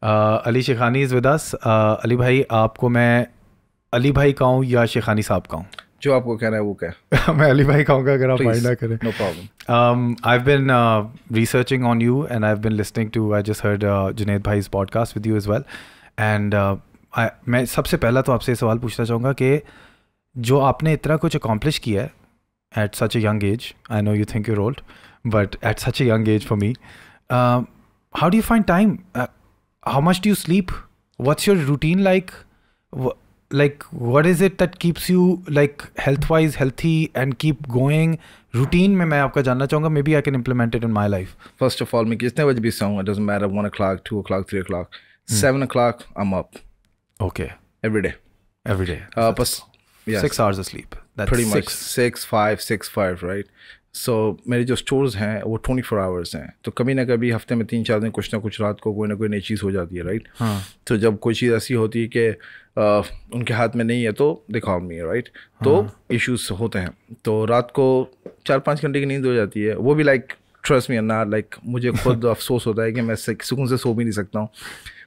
Ali Shekhani is with us. Ali भाई, आपको मैं अली भाई कहूँ या शेखानी साहब कहूँ? जो आपको कहना है वो क्या मैं अली भाई कहूँगा अगर आप माइंड ना करें। No problem. I've been researching on you and I've been listening to, I just heard Junaid bhai's podcast with you as well. And मैं सबसे पहला तो आपसे सवाल पूछना चाहूँगा कि जो आपने इतना कुछ accomplish किया है at such a young age, I know you think you're old, but at such a young age for me, how do you find time? How much do you sleep? What's your routine like? Like, what is it that keeps you like health-wise healthy and keep going? Routine में मैं आपका जानना चाहूँगा. Maybe I can implement it in my life. First of all, मैं कितने बजे भी सोऊँ, it doesn't matter, 1 o'clock, 2 o'clock, 3 o'clock, 7 o'clock, I'm up. Okay. Every day. Every day. Yes. 6 hours of sleep. That's pretty much 6, 5, right? So मेरे जो stores हैं वो 24 hours हैं, तो कभी ना कभी हफ्ते में 3-4 दिन कुछ ना कुछ रात को कोई ना कोई नई चीज़ हो जाती है, राइट? हाँ. तो जब कोई चीज़ ऐसी होती है कि उनके हाथ में नहीं है तो दे कॉल मी, राइट? तो इश्यूज होते हैं, तो रात को 4-5 घंटे की नींद हो जाती है, वो भी like trust me not, like मुझे खुद अफसोस होता है कि मैं सुकून से सो भी नहीं सकता हूँ।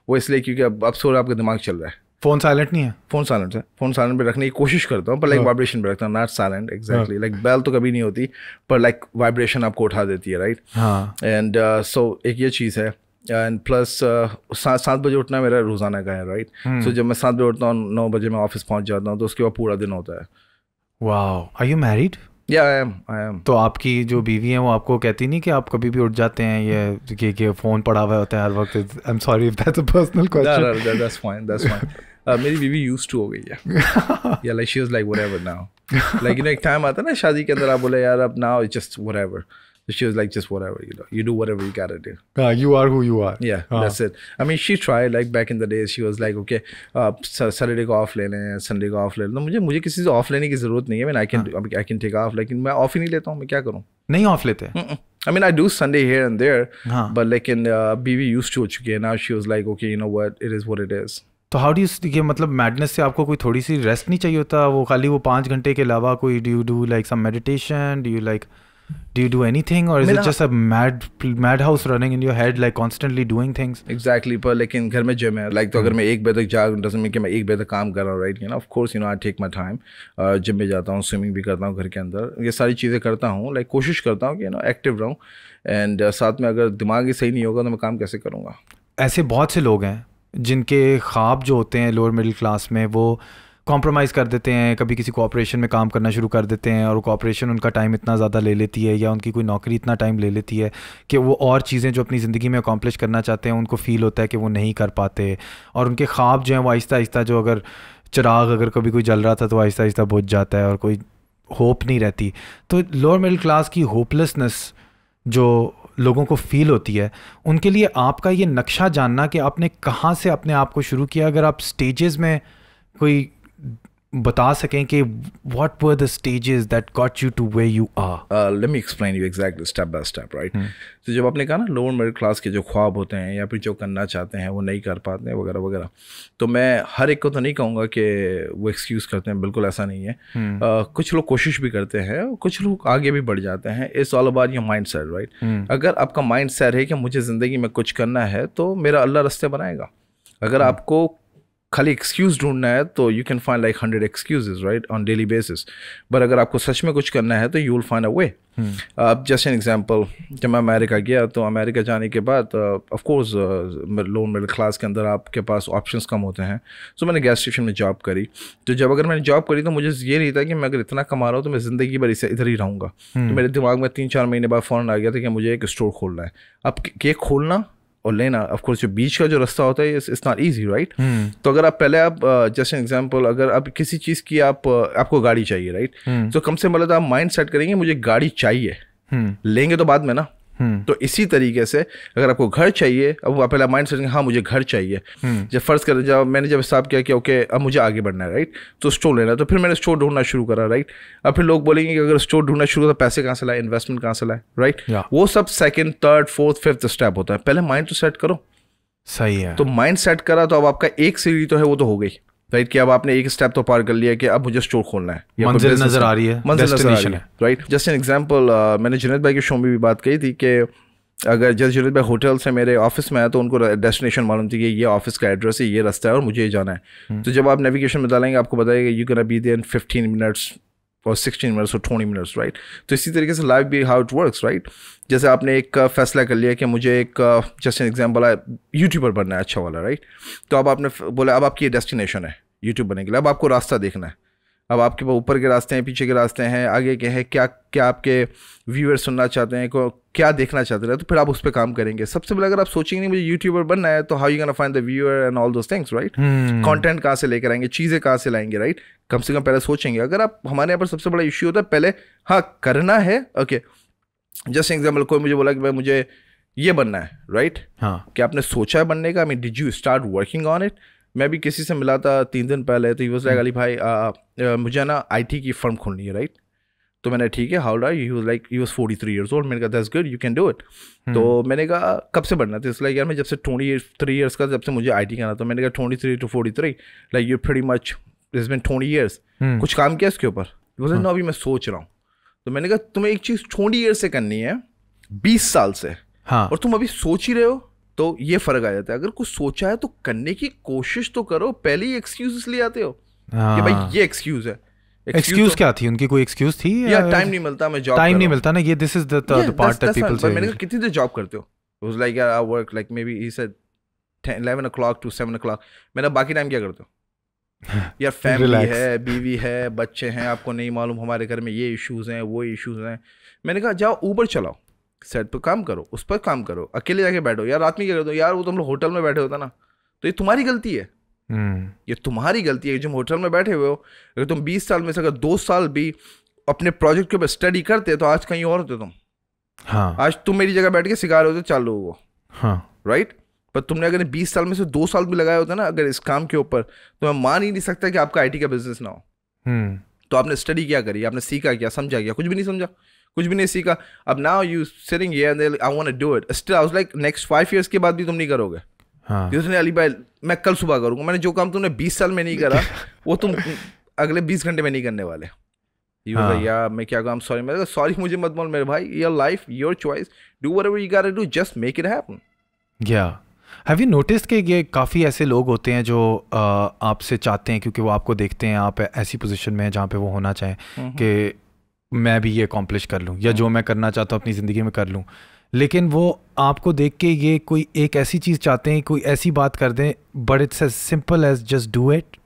वो इसलिए क्योंकि अब सो रहा आपका दिमाग चल रहा है। फ़ोन साइलेंट नहीं है? फ़ोन साइलेंट है, फ़ोन साइलेंट पे रखने की कोशिश करता हूँ, पर लाइक वाइब्रेशन पे रखता हूँ, not silent exactly. Like bell तो कभी नहीं होती, पर लाइक वाइब्रेशन आपको उठा देती है, राइट? हाँ. एंड सो एक ये चीज़ है, एंड प्लस 7 बजे उठना मेरा रोज़ाना का है, राइट? सो जब मैं 7 बजे उठता हूँ, 9 बजे मैं ऑफिस पहुँच जाता हूँ, तो उसके बाद पूरा दिन होता है। Wow, are you married? या आई एम। तो आपकी जो बीवी है वो आपको कहती नहीं कि आप कभी भी उठ जाते हैं ये कि फ़ोन पड़ा हुआ होता है हर वक्त? I am sorry if that's a personal question. That's fine. मेरी बीवी यूज्ड टू हो गई है। या like she was like whatever now, like you no एक टाइम आता है ना शादी के अंदर, आप बोले यार अब now it's just whatever, so she was like just whatever, you know, you do whatever you gotta do. You are who you are. Yeah, that's it. I mean, she tried, like back in the days she was like okay, Saturday को of ले लें, Sunday को of ले लें, तो मुझे किसी से ऑफ लेने की ज़रूरत नहीं है। I mean, I can take off, लेकिन मैं ऑफ ही नहीं लेता हूँ, मैं क्या करूँ? नहीं ऑफ लेते? I mean, I do Sunday here and there, but लेकिन बीवी used to हो चुकी है, now she was like okay, you know what, it is what it is. तो हाउ डू यू, ये मतलब मैडनेस से आपको कोई थोड़ी सी रेस्ट नहीं चाहिए होता? वो खाली वो 5 घंटे के अलावा कोई do you do like some meditation, do you do anything, or is it just a madhouse running in your head, like constantly doing things? Exactly, पर लेकिन घर में जिम है, like तो अगर मैं 1 बजे तक जाग, doesn't mean कि मैं 1 बजे तक काम कर रहा हूँ, right? You know, of course, you know, I take my time, gym में जाता हूँ, स्विमिंग भी करता हूँ घर के अंदर, ये सारी चीज़ें करता हूँ, like कोशिश करता हूँ कि you know एक्टिव रहूँ, and साथ में अगर दिमाग ही सही नहीं होगा तो मैं काम कैसे करूँगा? ऐसे बहुत से लोग हैं जिनके ख्वाब जो होते हैं लोअर मिडिल क्लास में, वो कॉम्प्रोमाइज़ कर देते हैं, कभी किसी कॉर्पोरेशन में काम करना शुरू कर देते हैं और वो कॉर्पोरेशन उनका टाइम इतना ज़्यादा ले लेती है, या उनकी कोई नौकरी इतना टाइम ले लेती है कि वो और चीज़ें जो अपनी ज़िंदगी में अकॉम्प्लिश करना चाहते हैं उनको फ़ील होता है कि वो नहीं कर पाते, और उनके ख्वाब जो हैं वो आहिस्ता आहिस्ता, जो अगर चिराग अगर कभी कोई जल रहा था तो आहिस्ता आहिस्ता बुझ जाता है और कोई होप नहीं रहती। तो लोअर मिडिल क्लास की होपलेसनेस जो लोगों को फील होती है, उनके लिए आपका ये नक्शा जानना कि आपने कहाँ से अपने आप को शुरू किया, अगर आप स्टेजेस में कोई बता सकें कि what were the stages that got you to where you are? Let me explain you exactly step by step, right? तो जब आपने कहा ना लोअर मिडिल क्लास के जो ख्वाब होते हैं या फिर जो करना चाहते हैं वो नहीं कर पाते हैं वगैरह वगैरह, तो मैं हर एक को तो नहीं कहूँगा कि वो एक्सक्यूज़ करते हैं, बिल्कुल ऐसा नहीं है। कुछ लोग कोशिश भी करते हैं, कुछ लोग आगे भी बढ़ जाते हैं। It's all about your mind set, right? अगर आपका माइंड सेट है कि मुझे ज़िंदगी में कुछ करना है तो मेरा अल्लाह रास्ते बनाएगा। अगर आपको खाली एक्सक्यूज़ ढूंढना है तो you can find like 100 excuses, right, on daily basis, but अगर आपको सच में कुछ करना है तो यू विल फाइंड अ वे। अब जस्ट एन एग्जांपल, जब मैं अमेरिका गया तो अमेरिका जाने के बाद of course lower middle class के अंदर आपके पास ऑप्शंस कम होते हैं, सो मैंने गैस स्टेशन में जॉब करी। तो जब अगर मैंने जॉब करी तो मुझे ये नहीं था कि मैं अगर इतना कमा रहा हूँ तो मैं ज़िंदगी भर इसे इधर ही रहूँगा। तो मेरे दिमाग में 3-4 महीने बाद फ़ौरन आ गया था कि मुझे एक स्टोर खोलना है। अब केक खोलना और लेना, ऑफ कोर्स जो बीच का जो रास्ता होता है इट्स नॉट इजी, राइट? तो अगर आप पहले आप जस्ट एन एग्जांपल, अगर आप किसी चीज़ की आपको गाड़ी चाहिए, राइट? तो कम से कम तो आप माइंड सेट करेंगे मुझे गाड़ी चाहिए, लेंगे तो बाद में ना। तो इसी तरीके से अगर आपको घर चाहिए, अब वो पहले माइंड सेट, हाँ मुझे घर चाहिए। जब फर्ज कर मैंने जब हिसाब किया कि ओके अब मुझे आगे बढ़ना है, राइट, तो स्टोर लेना है, तो फिर मैंने स्टोर ढूंढना शुरू करा, राइट। अब फिर लोग बोलेंगे कि अगर स्टोर ढूंढना शुरू तो पैसे कहाँ से लाए, इन्वेस्टमेंट कहाँ से लाए, राइट? वो सब second, third, fourth, fifth step होता है। पहले माइंड तो सेट करो। सही है। तो माइंड सेट करा तो अब आपका एक सीढ़ी तो है वो तो हो गई, राइट, कि अब आपने एक स्टेप तो पार कर लिया कि अब मुझे स्टोर खोलना है, मंजिल नजर आ रही है, मंजिल नजर आ रही है, राइट। जस्ट एन एग्जांपल, मैंने जुनैद भाई के शो में भी बात कही थी कि अगर जैसे जरूरत में होटल से मेरे ऑफिस में आया तो उनको डेस्टिनेशन मालूम थी कि ये ऑफिस का एड्रेस है, ये रास्ता है और मुझे ये जाना है। तो जब आप नेविगेशन में डालेंगे आपको बताएगा you can be there in 15 minutes और 16 मिनट्स और 20 मिनट्स, राइट। तो इसी तरीके से लाइफ भी हाउ इट वर्क्स, राइट। जैसे आपने एक फैसला कर लिया कि मुझे एक जस्ट एन एग्जाम्पल है यूट्यूबर बनना है अच्छा वाला, राइट। तो अब आपने बोला अब आपकी डेस्टिनेशन है यूट्यूब बनने के लिए, अब आपको रास्ता देखना है। अब आपके पास ऊपर के रास्ते हैं, पीछे के रास्ते हैं, आगे के हैं, क्या क्या आपके व्यूअर्स सुनना चाहते हैं, को क्या देखना चाहते हैं, तो फिर आप उस पर काम करेंगे। सबसे पहले अगर आप सोचेंगे नहीं मुझे यूट्यूबर बनना है तो how you gonna find the viewer and all those things, right. Content कहाँ से लेकर आएंगे, चीज़ें कहाँ से लाएंगे, राइट। कम से कम पहले सोचेंगे। अगर आप हमारे यहाँ पर सबसे बड़ा इश्यू होता है पहले हाँ करना है, ओके। जस्ट एग्जाम्पल कोई मुझे बोला कि भाई मुझे ये बनना है, राइट। हाँ, क्या आपने सोचा है बनने का? I mean did you start working on it? मैं भी किसी से मिला था 3 दिन पहले, तो ही वाज लाइक अली भाई मुझे ना आईटी की फर्म खोलनी है, राइट। तो मैंने ठीक है, how old are you? He was like he was 43 years old. मैंने कहा that's good, you can do it. तो मैंने कहा कब से बनना था? इट्स लाइक यार मैं जब से 23 इयर्स का, जब से मुझे आईटी करना था। मैंने कहा 23 to 43 like you pretty much it's been 20 years. कुछ काम किया इसके ऊपर? नो अभी मैं सोच रहा हूँ। तो मैंने कहा तुम्हें एक चीज़ 20 ईयर्स से करनी है 20 साल से, हाँ, और तुम अभी सोच ही रहे हो, तो ये फर्क आ जाता है। अगर कुछ सोचा है तो करने की कोशिश तो करो, पहले ही एक्सक्यूज इसलिए आते हो कि भाई ये एक्सक्यूज है। एक्सक्यूज क्या थी उनकी? कोई एक्सक्यूज थी या टाइम नहीं मिलता, मैं जॉब टाइम नहीं मिलता ना, ये this is the part that people से। मैंने कहा कितनी देर जॉब करते हो? It was like I work like maybe he said 11 o'clock to 7 o'clock। मैंने बाकी टाइम क्या करते हो? यार फैमिली है, बीवी है, बच्चे हैं, आपको नहीं मालूम हमारे घर में ये इश्यूज हैं, वो इश्यूज हैं। मैंने कहा जाओ ऊबर चलाओ, सेट पे काम करो, उस पर काम करो, अकेले जाके बैठो। यार रात में क्या करते हो? यार वो तुम लोग होटल में बैठे होता ना, तो ये तुम्हारी गलती है। ये तुम्हारी गलती है जब होटल में बैठे हुए हो। अगर तुम 20 साल में से अगर 2 साल भी अपने प्रोजेक्ट के ऊपर स्टडी करते तो आज कहीं और होते तुम। हाँ, आज तुम मेरी जगह बैठ के सिखा रहे होते 4 लोगों को, हाँ, राइट। पर तुमने अगर 20 साल में से 2 साल भी लगाया होता ना अगर इस काम के ऊपर, तो मैं मान ही नहीं सकता कि आपका आईटी का बिजनेस ना हो। तो आपने स्टडी क्या करी? आपने सीखा क्या, समझा क्या? कुछ भी नहीं समझा, कुछ भी नहीं सीखा। अब now you sitting here and I want to do it still. I was like next 5 years के बाद भी तुम नहीं करोगे? हाँ। अली भाई मैं कल सुबह करूंगा। मैंने जो काम तुमने 20 साल में नहीं करा वो तुम अगले 20 घंटे में नहीं करने वाले। यार मैं क्या काम, सॉरी। मैं सॉरी मुझे मत बोल मेरे भाई, your life your choice, do whatever you गोटा do, just make it happen. या हैव यू नोटिस्ड कि ये काफ़ी ऐसे लोग होते हैं जो आपसे चाहते हैं, क्योंकि वो आपको देखते हैं आप ऐसी पोजीशन में हैं जहाँ पे वो होना चाहें कि मैं भी ये अकॉम्प्लिश कर लूँ, या जो मैं करना चाहता हूँ अपनी ज़िंदगी में कर लूँ, लेकिन वो आपको देख के ये कोई एक ऐसी चीज़ चाहते हैं, कोई ऐसी बात कर दें, but it's as simple as just do it,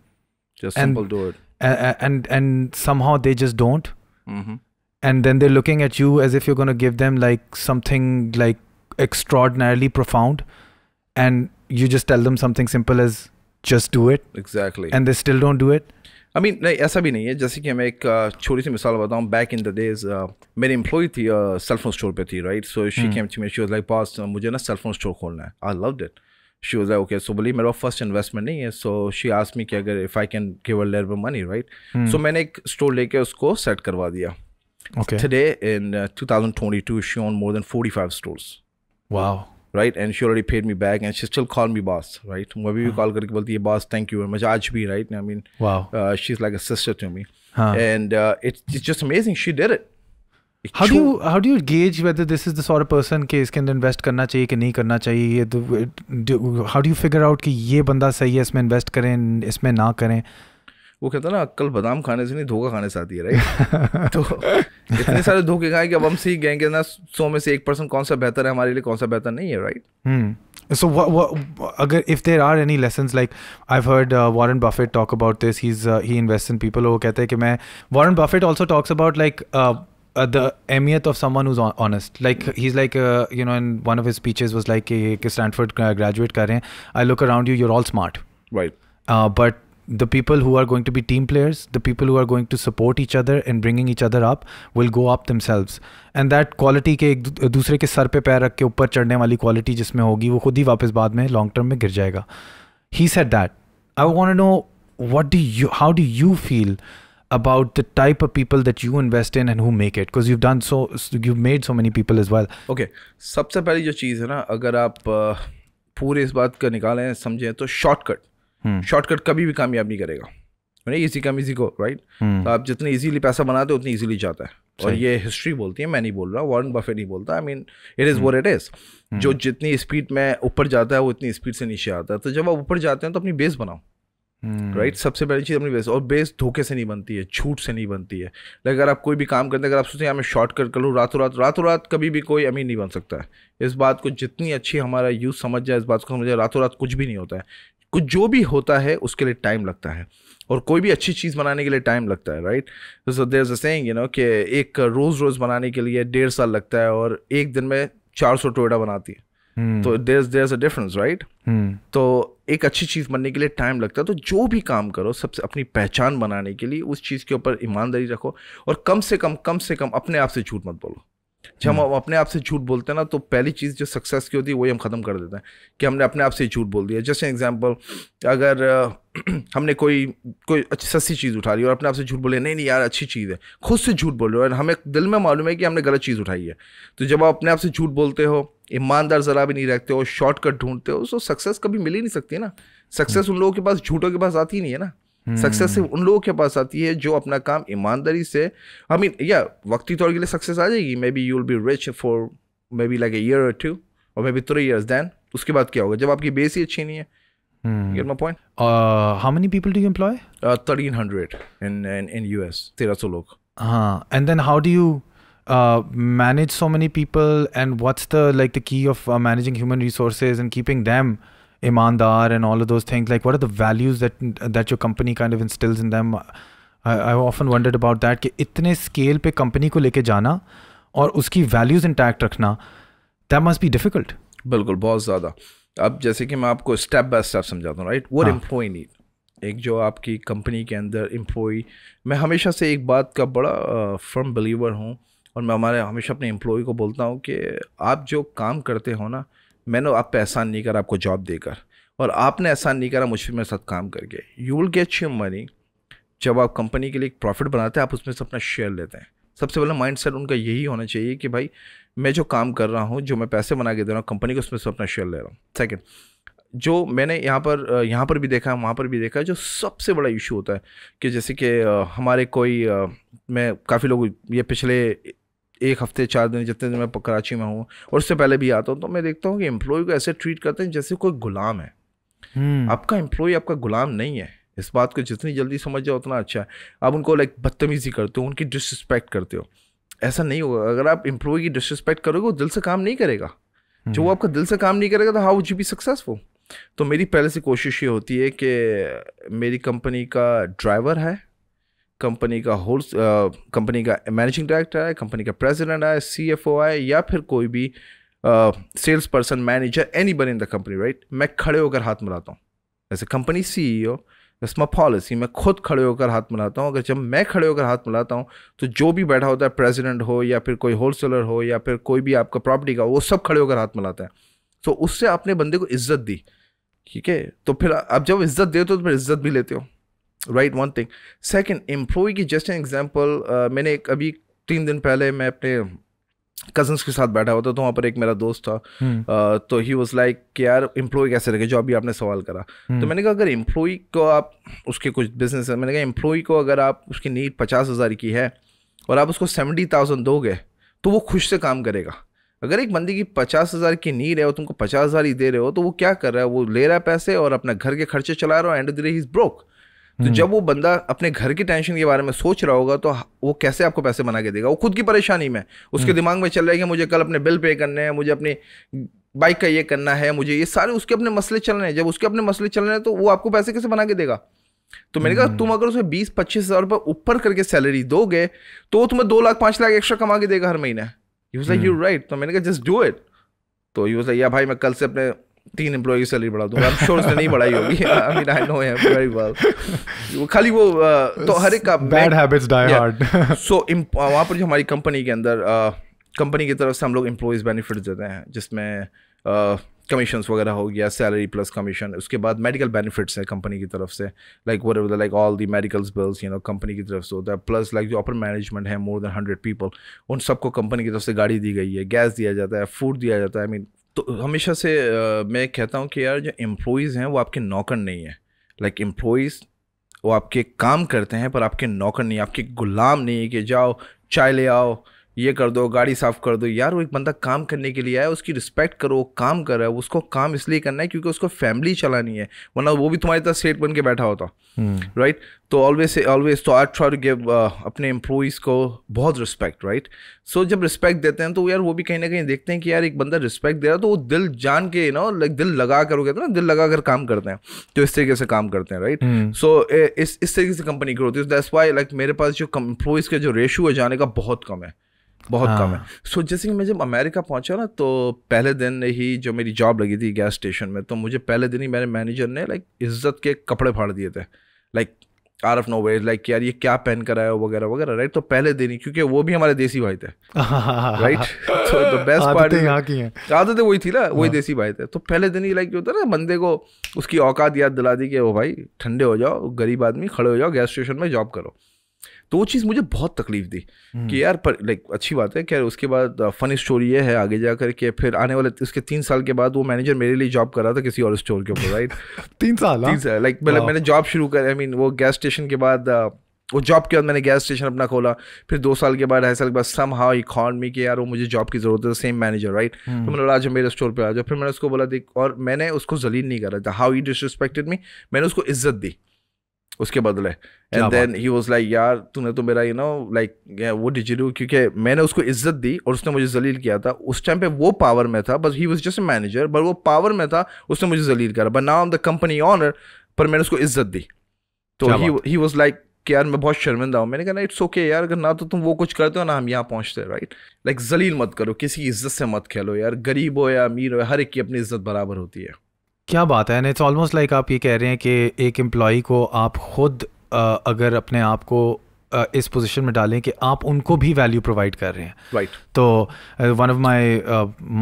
and somehow they just don't, and then they're looking at you as if you're going to give them like something like extraordinarily profound, and you just tell them something simple as just do it, exactly, and they still don't do it. I mean नहीं ऐसा भी नहीं है। जैसे कि मैं एक छोटी सी मिसाल बताऊँ। बैक इन द डेज मेरी एम्प्लॉय थी, सेल फोन स्टोर पे थी, right. So she came to me, she was like boss मुझे ना सेल फोन स्टोर खोलना है। I loved it. She was like okay. So बोली मेरा फर्स्ट इन्वेस्टमेंट नहीं है, सो शी आस्क्ड मी कि अगर if I can give her little money, right. So मैंने एक स्टोर लेके उसको सेट करवा दिया। Okay. Today in 2022 she owned more than 45 stores. Wow. Right, and she already paid me back and she still called me boss, right. वो अभी भी call करके बोलती है boss thank you very much आज भी, right. I mean wow. She's like a sister to me. And it's just amazing she did it. How do you gauge whether this is the sort of person कि इसके अंदर invest करना चाहिए कि नहीं करना चाहिए? How do you figure out कि ये बंदा सही है, इसमें इन्वेस्ट करें, इसमें ना करें? वो कहता है ना अक्ल बादाम खाने से नहीं धोखा खाने से आती है, राइट। तो इतने सारे धोखे खाए कि अब हम सीख गए कि ना 100 में से 1% कौन सा बेहतर है हमारे लिए, कौन सा बेहतर नहीं है, राइट। So अगर if there are any lessons, like I've heard Warren Buffett talk about this, he invests in people. वो कहते हैं कि मैं Warren Buffett also talks about like the अहमियत of someone who's honest. Like he's like you know, in one of his speeches was like कि Stanford graduate कर रहे हैं, I look around you, you're all smart, right, but the people who are going to be team players, the people who are going to support each other and bringing each other up will go up themselves. And that quality के एक दूसरे के sir पे पैर रख के ऊपर चढ़ने वाली quality जिसमें होगी वो खुद ही वापस बाद में long term में गिर जाएगा. He said that. I want to know how do you feel about the type of people that you invest in and who make it, because you've made so many people as well. Okay, सबसे पहली जो चीज़ है ना, अगर आप पूरे इस बात का निकालें समझें तो शॉर्टकट कभी भी कामयाब नहीं करेगा। इजी कम इजी को, राइट। तो आप जितने इजीली पैसा बनाते हो उतनी इजीली जाता है। और ये हिस्ट्री बोलती है, मैं नहीं बोल रहा, वॉरेन बफेट नहीं बोलता। आई mean it is what it is. जो जितनी स्पीड में ऊपर जाता है वो इतनी स्पीड से नीचे आता है। तो जब आप ऊपर जाते हैं तो अपनी बेस बनाओ, राइट। सबसे पहली चीज़ अपनी बेस, और बेस धोखे से नहीं बनती है, झूठ से नहीं बनती है। लेकिन अगर आप कोई भी काम करते हैं, अगर आप सोचते हैं मैं शॉर्टकट कर लूँ, रातों रात कभी भी कोई अमीर नहीं बन सकता है। इस बात को जितनी अच्छी हमारा यूथ समझ जाए, इस बात को समझ जाए, रातों रात कुछ भी नहीं होता है। कुछ जो भी होता है उसके लिए टाइम लगता है, और कोई भी अच्छी चीज़ बनाने के लिए टाइम लगता है, right. So there is a saying, you know, कि एक रोज़ बनाने के लिए 1.5 साल लगता है और एक दिन में 400 टोयोटा बनाती है। तो there is a difference, right. तो एक अच्छी चीज़ बनने के लिए टाइम लगता है। तो जो भी काम करो, सबसे अपनी पहचान बनाने के लिए उस चीज़ के ऊपर ईमानदारी रखो, और कम से कम अपने आप से झूठ मत बोलो। जब हम अपने आप से झूठ बोलते हैं ना, तो पहली चीज़ जो सक्सेस की होती है वही हम ख़त्म कर देते हैं कि हमने अपने आप से झूठ बोल दिया। जैसे एग्जांपल, अगर हमने कोई अच्छी सस्ती चीज़ उठा ली और अपने आप से झूठ बोले, नहीं यार अच्छी चीज़ है, खुद से झूठ बोल रहे हो और हमें दिल में मालूम है कि हमने गलत चीज़ उठाई है। तो जब आप अपने आप से झूठ बोलते हो, ईमानदार ज़रा भी नहीं रखते हो, शॉर्टकट ढूंढते हो, तो सक्सेस कभी मिल ही नहीं सकती ना। सक्सेस उन लोगों के पास, झूठों के पास आती ही नहीं है ना। सक्सेस सिर्फ उन लोगों के पास आती है जो अपना काम ईमानदारी से, आई मीन या वक्ती तौर के लिए सक्सेस आ जाएगी, may be you will be rich for may be like a year और 2 और मे बी 3 years, देन उसके बाद क्या होगा जब आपकी बेस ही अच्छी नहीं है। Get my point? How many people do you employ? 1300 in US, 1300 लोग। And then how do you manage so many people, and what's the key of managing human resources and keeping them imandar and all of those things? Like, what are the values that your company kind of instills in them? I've often wondered about that, कि इतने scale पे company को लेके जाना और उसकी values intact रखना, that must be difficult. बिल्कुल, बहुत ज़्यादा। अब जैसे कि मैं आपको स्टेप बाय स्टेप समझाता हूँ, राइट। व्हाट एम्प्लॉय नीड, एक जो आपकी कंपनी के अंदर एम्प्लॉय, मैं हमेशा से एक बात का बड़ा फर्म बिलीवर हूँ, और मैं हमेशा अपने एम्प्लॉय को बोलता हूँ कि आप जो काम करते हो ना, मैंने आप पे एहसान नहीं करा आपको जॉब देकर, और आपने एहसान नहीं करा मुझ पे मेरे साथ काम करके। You will get your money. जब आप कंपनी के लिए एक प्रॉफिट बनाते हैं, आप उसमें से अपना शेयर लेते हैं। सबसे पहला माइंडसेट उनका यही होना चाहिए कि भाई मैं जो काम कर रहा हूँ, जो मैं पैसे बना के दे रहा हूँ कंपनी को, उसमें से अपना शेयर ले रहा हूँ। सेकंड, जो मैंने यहाँ पर भी देखा है, वहाँ पर भी देखा है, जो सबसे बड़ा इशू होता है कि जैसे कि हमारे कोई मैं काफ़ी लोग, ये पिछले 1 हफ्ते 4 दिन जितने दिन मैं कराची में हूँ और उससे पहले भी आता हूँ, तो मैं देखता हूँ कि एम्प्लॉय को ऐसे ट्रीट करते हैं जैसे कोई गुलाम है। आपका एम्प्लॉय आपका गुलाम नहीं है। इस बात को जितनी जल्दी समझ जाओ उतना अच्छा है। आप उनको लाइक बदतमीजी करते हो, उनकी डिसरिस्पेक्ट करते हो, ऐसा नहीं होगा। अगर आप एम्प्लॉय की डिसरिस्पेक्ट करोगे, वो दिल से काम नहीं करेगा। जो वो आपका दिल से काम नहीं करेगा, तो how would you be successful. तो मेरी पहले से कोशिश ये होती है कि मेरी कंपनी का ड्राइवर है, कंपनी का मैनेजिंग डायरेक्टर है, कंपनी का प्रेसिडेंट है, CFO है, या फिर कोई भी sales person, manager, anybody in the company, right. मैं खड़े होकर हाथ मिलाता हूँ जैसे company CEO, that's my policy. मैं खुद खड़े होकर हाथ मिलाता हूँ। अगर जब मैं खड़े होकर हाथ मिलाता हूँ, तो जो भी बैठा होता है, प्रेसिडेंट हो या फिर कोई होलसेलर हो या फिर कोई भी आपका प्रॉपर्टी का, वो सब खड़े होकर हाथ मिलाता है। तो उससे आपने बंदे को इज्जत दी, ठीक है। तो फिर आप जब इज्जत देते हो तो फिर इज्जत भी लेते हो, right. One thing. Second, employ की जस्ट एन एग्जांपल, मैंने अभी 3 दिन पहले मैं अपने कजन्स के साथ बैठा होता, तो वहाँ पर एक मेरा दोस्त था, तो ही वाज लाइक कि यार एम्प्लॉय कैसे रखे, जो अभी आपने सवाल करा। तो मैंने कहा अगर एम्प्लॉय को आप, उसके कुछ बिजनेस है, मैंने कहा एम्प्लॉय को अगर आप उसकी नीड 50,000 की है और आप उसको 70,000 दोगे, तो वो खुश से काम करेगा। अगर एक बंदी की 50,000 की नीड है और तुमको 50,000 ही दे रहे हो, तो वो क्या कर रहा है, वो ले रहा है पैसे और अपना घर के खर्चे चला रहा है, end of the day he is broke. तो जब वो बंदा अपने घर की टेंशन के बारे में सोच रहा होगा, तो वो कैसे आपको पैसे बना के देगा। वो खुद की परेशानी में, उसके दिमाग में चल रहा है कि मुझे कल अपने बिल पे करने हैं, मुझे अपनी बाइक का ये करना है, मुझे ये सारे उसके अपने मसले चल रहे हैं। जब उसके अपने मसले चल रहे हैं, तो वो आपको पैसे कैसे बना के देगा। तो मैंने कहा तुम अगर उसे 20-25 हज़ार रुपये ऊपर करके सैलरी दोगे, तो वो तुम्हें 2 लाख 5 लाख एक्स्ट्रा कमा के देगा हर महीने। ही वाज लाइक यू राइट। तो मैंने कहा जस्ट डू इट। तो ही वाज लाइक या भाई मैं कल से अपने 3 एम्प्लॉय की सैलरी बढ़ा दूंगा। श्योर उसने नहीं बढ़ाई होगी, आई mean I know him very well. खाली वो तो हर एक का बैड हैबिट्स डाई हार्ड। सो वहाँ पर जो हमारी कंपनी के अंदर कंपनी की तरफ से हम लोग एम्प्लॉयज बेनिफिट्स देते हैं, जिसमें कमीशंस वगैरह हो गया, सैलरी प्लस कमीशन। उसके बाद मेडिकल बेनिफिट्स है कंपनी की तरफ से, like all the medicals bills company की तरफ से होता है। प्लस लाइक जो अपर मैनेजमेंट है, मोर देन 100 पीपल, उन सबको कंपनी की तरफ से गाड़ी दी गई है, गैस दिया जाता है, फूड दिया जाता है। आई मीन तो हमेशा से मैं कहता हूँ कि यार जो एम्प्लॉयज़ हैं वो आपके नौकर नहीं है। लाइक एम्प्लॉयज़ वो आपके काम करते हैं, पर आपके नौकर नहीं, आपके गुलाम नहीं है कि जाओ चाय ले आओ, ये कर दो, गाड़ी साफ कर दो। यार वो एक बंदा काम करने के लिए आया, उसकी रिस्पेक्ट करो, काम कर रहा है, उसको काम इसलिए करना है क्योंकि उसको फैमिली चलानी है, वरना वो भी तुम्हारी तरह सेठ बन के बैठा होता, राइट। तो ऑलवेज तो आई ट्राई टू गिव अपने एम्प्लॉइज़ को बहुत रिस्पेक्ट, राइट। सो जब रिस्पेक्ट देते हैं तो यार वो भी कहीं ना कहीं देखते हैं कि यार एक बंदा रिस्पेक्ट दे रहा है, तो वो दिल जान के लाइक दिल लगा कर, वो कहते हैं ना दिल लगा कर काम करते हैं, तो इस तरीके से काम करते हैं, राइट। सो इस तरीके से company growth is, that's why like मेरे पास जो एम्प्लॉइज़ का जो रेशियो है जाने का बहुत कम है, बहुत कम है। सो जैसे कि मैं जब अमेरिका पहुंचा ना, तो पहले दिन ही जो मेरी जॉब लगी थी गैस स्टेशन में, तो मुझे पहले दिन ही मेरे मैनेजर ने लाइक इज्जत के कपड़े फाड़ दिए थे, like out of nowhere, like यार ये क्या पहन कर आया हो वगैरह वगैरह, राइट। तो पहले दिन ही, क्योंकि वो भी हमारे देसी भाई थे, राइट। तो द बेस्ट पार्ट यहाँ की है, आदतें वही थी ना, वही देसी भाई थे। तो पहले दिन ही लाइक जो होता है ना, बंदे को उसकी औकात याद दिला दी कि वो भाई ठंडे हो जाओ, गरीब आदमी, खड़े हो जाओ, गैस स्टेशन में जॉब करो। तो वो चीज़ मुझे बहुत तकलीफ दी कि यार, पर लाइक अच्छी बात है क्या। उसके बाद फनी स्टोरी ये है आगे जाकर के, फिर आने वाले उसके 3 साल के बाद वो मैनेजर मेरे लिए जॉब कर रहा था किसी और स्टोर के ऊपर, राइट। 3 साल लाइक मैंने जॉब शुरू कर, आई मीन वो गैस स्टेशन के बाद, वो जॉब के बाद मैंने गैस स्टेशन अपना खोला। फिर 2 साल के बाद, 2.5 साल के बाद some how he called me कि यार वो मुझे जॉब की जरूरत है, सेम मैनेजर, राइट। तो मैंने बोला आज मेरे स्टोर पे आ जाओ। फिर मैंने उसको बोला देख, और मैंने उसको जलील नहीं करा था, हाउ ही डिसरिस्पेक्टेड मी, मैंने उसको इज्जत दी उसके बदले। And then he was like यार तूने तो मेरा लाइक वो डिड यू डू, क्योंकि मैंने उसको इज्जत दी और उसने मुझे जलील किया था। उस टाइम पे वो पावर में था, बस he was just a manager, but वो पावर में था, उसने मुझे जलील करा। But now I am the company owner, पर मैंने उसको इज्जत दी। तो ही वाज लाइक कि यार मैं बहुत शर्मिंदा हूँ। मैंने कहा इट्स ओके यार, अगर ना तो तुम वो कुछ करते हो ना हम यहाँ पहुँचते, राइट। लाइक जलील मत करो, किसी की इज्जत से मत खेलो यार, गरीब हो या अमीर हो, हर एक की अपनी इज्जत बराबर होती है। क्या बात है। एंड इट्स ऑलमोस्ट लाइक आप ये कह रहे हैं कि एक एम्प्लॉय को आप खुद अगर अपने आप को इस पोजीशन में डालें कि आप उनको भी वैल्यू प्रोवाइड कर रहे हैं, राइट। तो one of my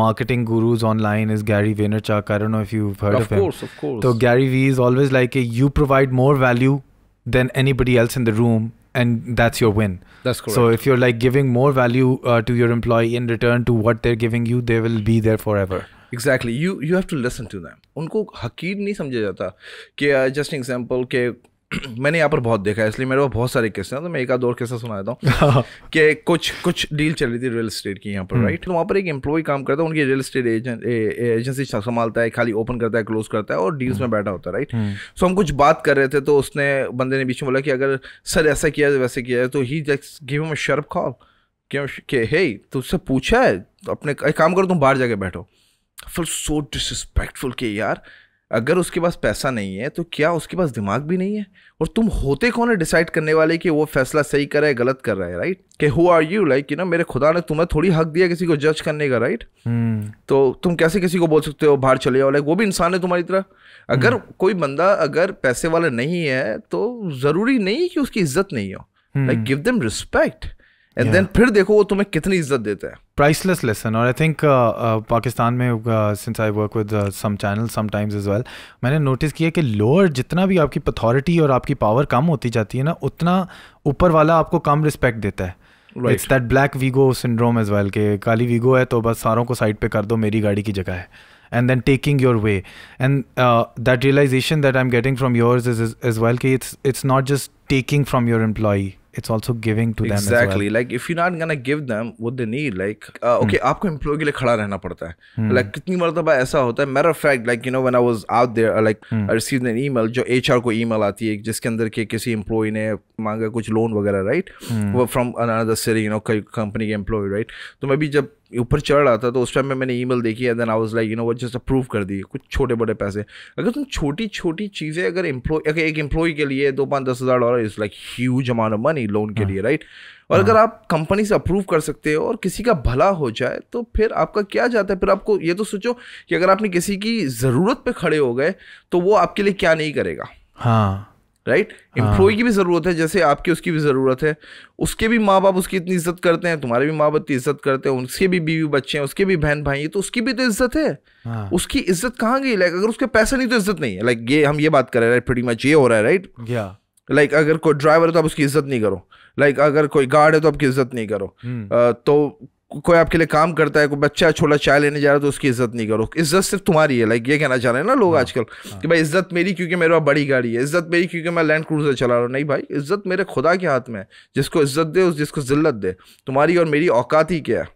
marketing gurus online is Gary Vaynerchuk, I don't know if you heard of him. तो Gary Vee is always like you provide more value than anybody else in the room and that's your win. That's correct. So if you're like giving more value to your employee in return to what they're giving you, they will be there forever. Exactly. You have to listen to them. उनको हकीर नहीं समझा जाता कि just example के मैंने यहाँ पर बहुत देखा है, इसलिए मेरे पास बहुत सारे किस्से हैं, तो मैं एक आध और किस्सा सुना देता हूँ कि कुछ डील चल रही थी रियल एस्टेट की यहाँ पर, राइट। तो वहाँ पर एक एम्प्लॉय काम करता है, उनकी रियल एस्टेट एजेंसी संभालता है, खाली ओपन करता है, क्लोज करता है और डील्स में बैठा होता है, राइट। सो हम कुछ बात कर रहे थे, तो उसने बंदे ने बीच में बोला कि अगर सर ऐसा किया है वैसे किया है, तो he just give him a sharp call कि हे तुझसे पूछा है, अपने एक काम करो तुम बाहर जाके बैठो। फील सो डिसरिस्पेक्टफुल कि यार अगर उसके पास पैसा नहीं है तो क्या उसके पास दिमाग भी नहीं है, और तुम होते कौन है डिसाइड करने वाले कि वो फैसला सही कर रहा है गलत कर रहा है, राइट। कि हु आर यू, लाइक मेरे खुदा ने तुम्हें थोड़ी हक दिया किसी को जज करने का, राइट। तो तुम कैसे किसी को बोल सकते हो बाहर चले जाओ, लाइक वो भी इंसान है तुम्हारी तरह। अगर कोई बंदा अगर पैसे वाला नहीं है तो जरूरी नहीं कि उसकी इज्जत नहीं हो, like give them respect and then फिर देखो वो तुम्हें कितनी इज्जत देता है। Priceless lesson. और आई थिंक पाकिस्तान में since I work with some channel sometimes as well, मैंने नोटिस किया कि लोअर जितना भी आपकी अथॉरिटी और आपकी पावर कम होती जाती है ना, उतना ऊपर वाला आपको कम रिस्पेक्ट देता है। It's that black Vigo syndrome as well, कि काली वीगो है तो बस सारों को साइड पे कर दो, मेरी गाड़ी की जगह है, and then taking your way. And that realization that I'm getting from yours is as well कि it's not just taking from your employee, it's also giving to them as well. Exactly. Like if you're not gonna give them what they need, like okay, आपको employee के लिए खड़ा रहना पड़ता है। Like कितनी मर्तबा ऐसा होता है, matter of fact, like when I was out there, like I received an email, जो HR को email आती है जिसके अंदर के किसी employee ने मांगा कुछ लोन वगैरह, right, वो from another city, कंपनी के employee, right। तो मैं भी जब ऊपर चढ़ रहा था तो उस टाइम में मैंने ईमेल देखी है, देन आई वाज लाइक वो जस्ट अप्रूव कर दी कुछ छोटे बड़े पैसे। अगर तुम छोटी छोटी चीज़ें अगर एक एम्प्लॉय के लिए $2,000-10,000 is like huge amount of money loan के लिए, राइट। और अगर आप कंपनी से अप्रूव कर सकते हो और किसी का भला हो जाए तो फिर आपका क्या जाता है। फिर आपको ये तो सोचो कि अगर आपने किसी की ज़रूरत पे खड़े हो गए तो वो आपके लिए क्या नहीं करेगा। हाँ, राइट। एम्प्लॉय की भी ज़रूरत है, जैसे आपकी उसकी भी ज़रूरत है। उसके भी माँ बाप उसकी इतनी इज्जत करते हैं, तुम्हारे भी माँ बाप की इज्जत करते हैं, उसके भी बीवी बच्चे हैं, उसके भी बहन भाई हैं, तो उसकी भी तो इज्जत है। उसकी इज्जत कहाँ गई? लाइक अगर उसके पैसे नहीं तो इज्जत नहीं है। लाइक ये हम ये बात कर रहे हैं, राइट, प्रीटी मच ये हो रहा है, राइट। लाइक अगर कोई ड्राइवर है तो आप उसकी इज्जत नहीं करो, लाइक अगर कोई गार्ड है तो आपकी इज्जत नहीं करो। तो कोई आपके लिए काम करता है, कोई बच्चा छोटा चाय लेने जा रहा है तो उसकी इज्जत नहीं करो, इज्जत सिर्फ तुम्हारी है। लाइक ये कहना चाह रहे हैं ना लोग आजकल कि भाई इज्जत मेरी क्योंकि मेरे पास बड़ी गाड़ी है, इज्जत मेरी क्योंकि मैं लैंड क्रूजर चला रहा हूँ। नहीं भाई, इज्जत मेरे खुदा के हाथ में है, जिसको इज्जत दे उस जिसको जिल्लत दे। तुम्हारी और मेरी औकात ही क्या है।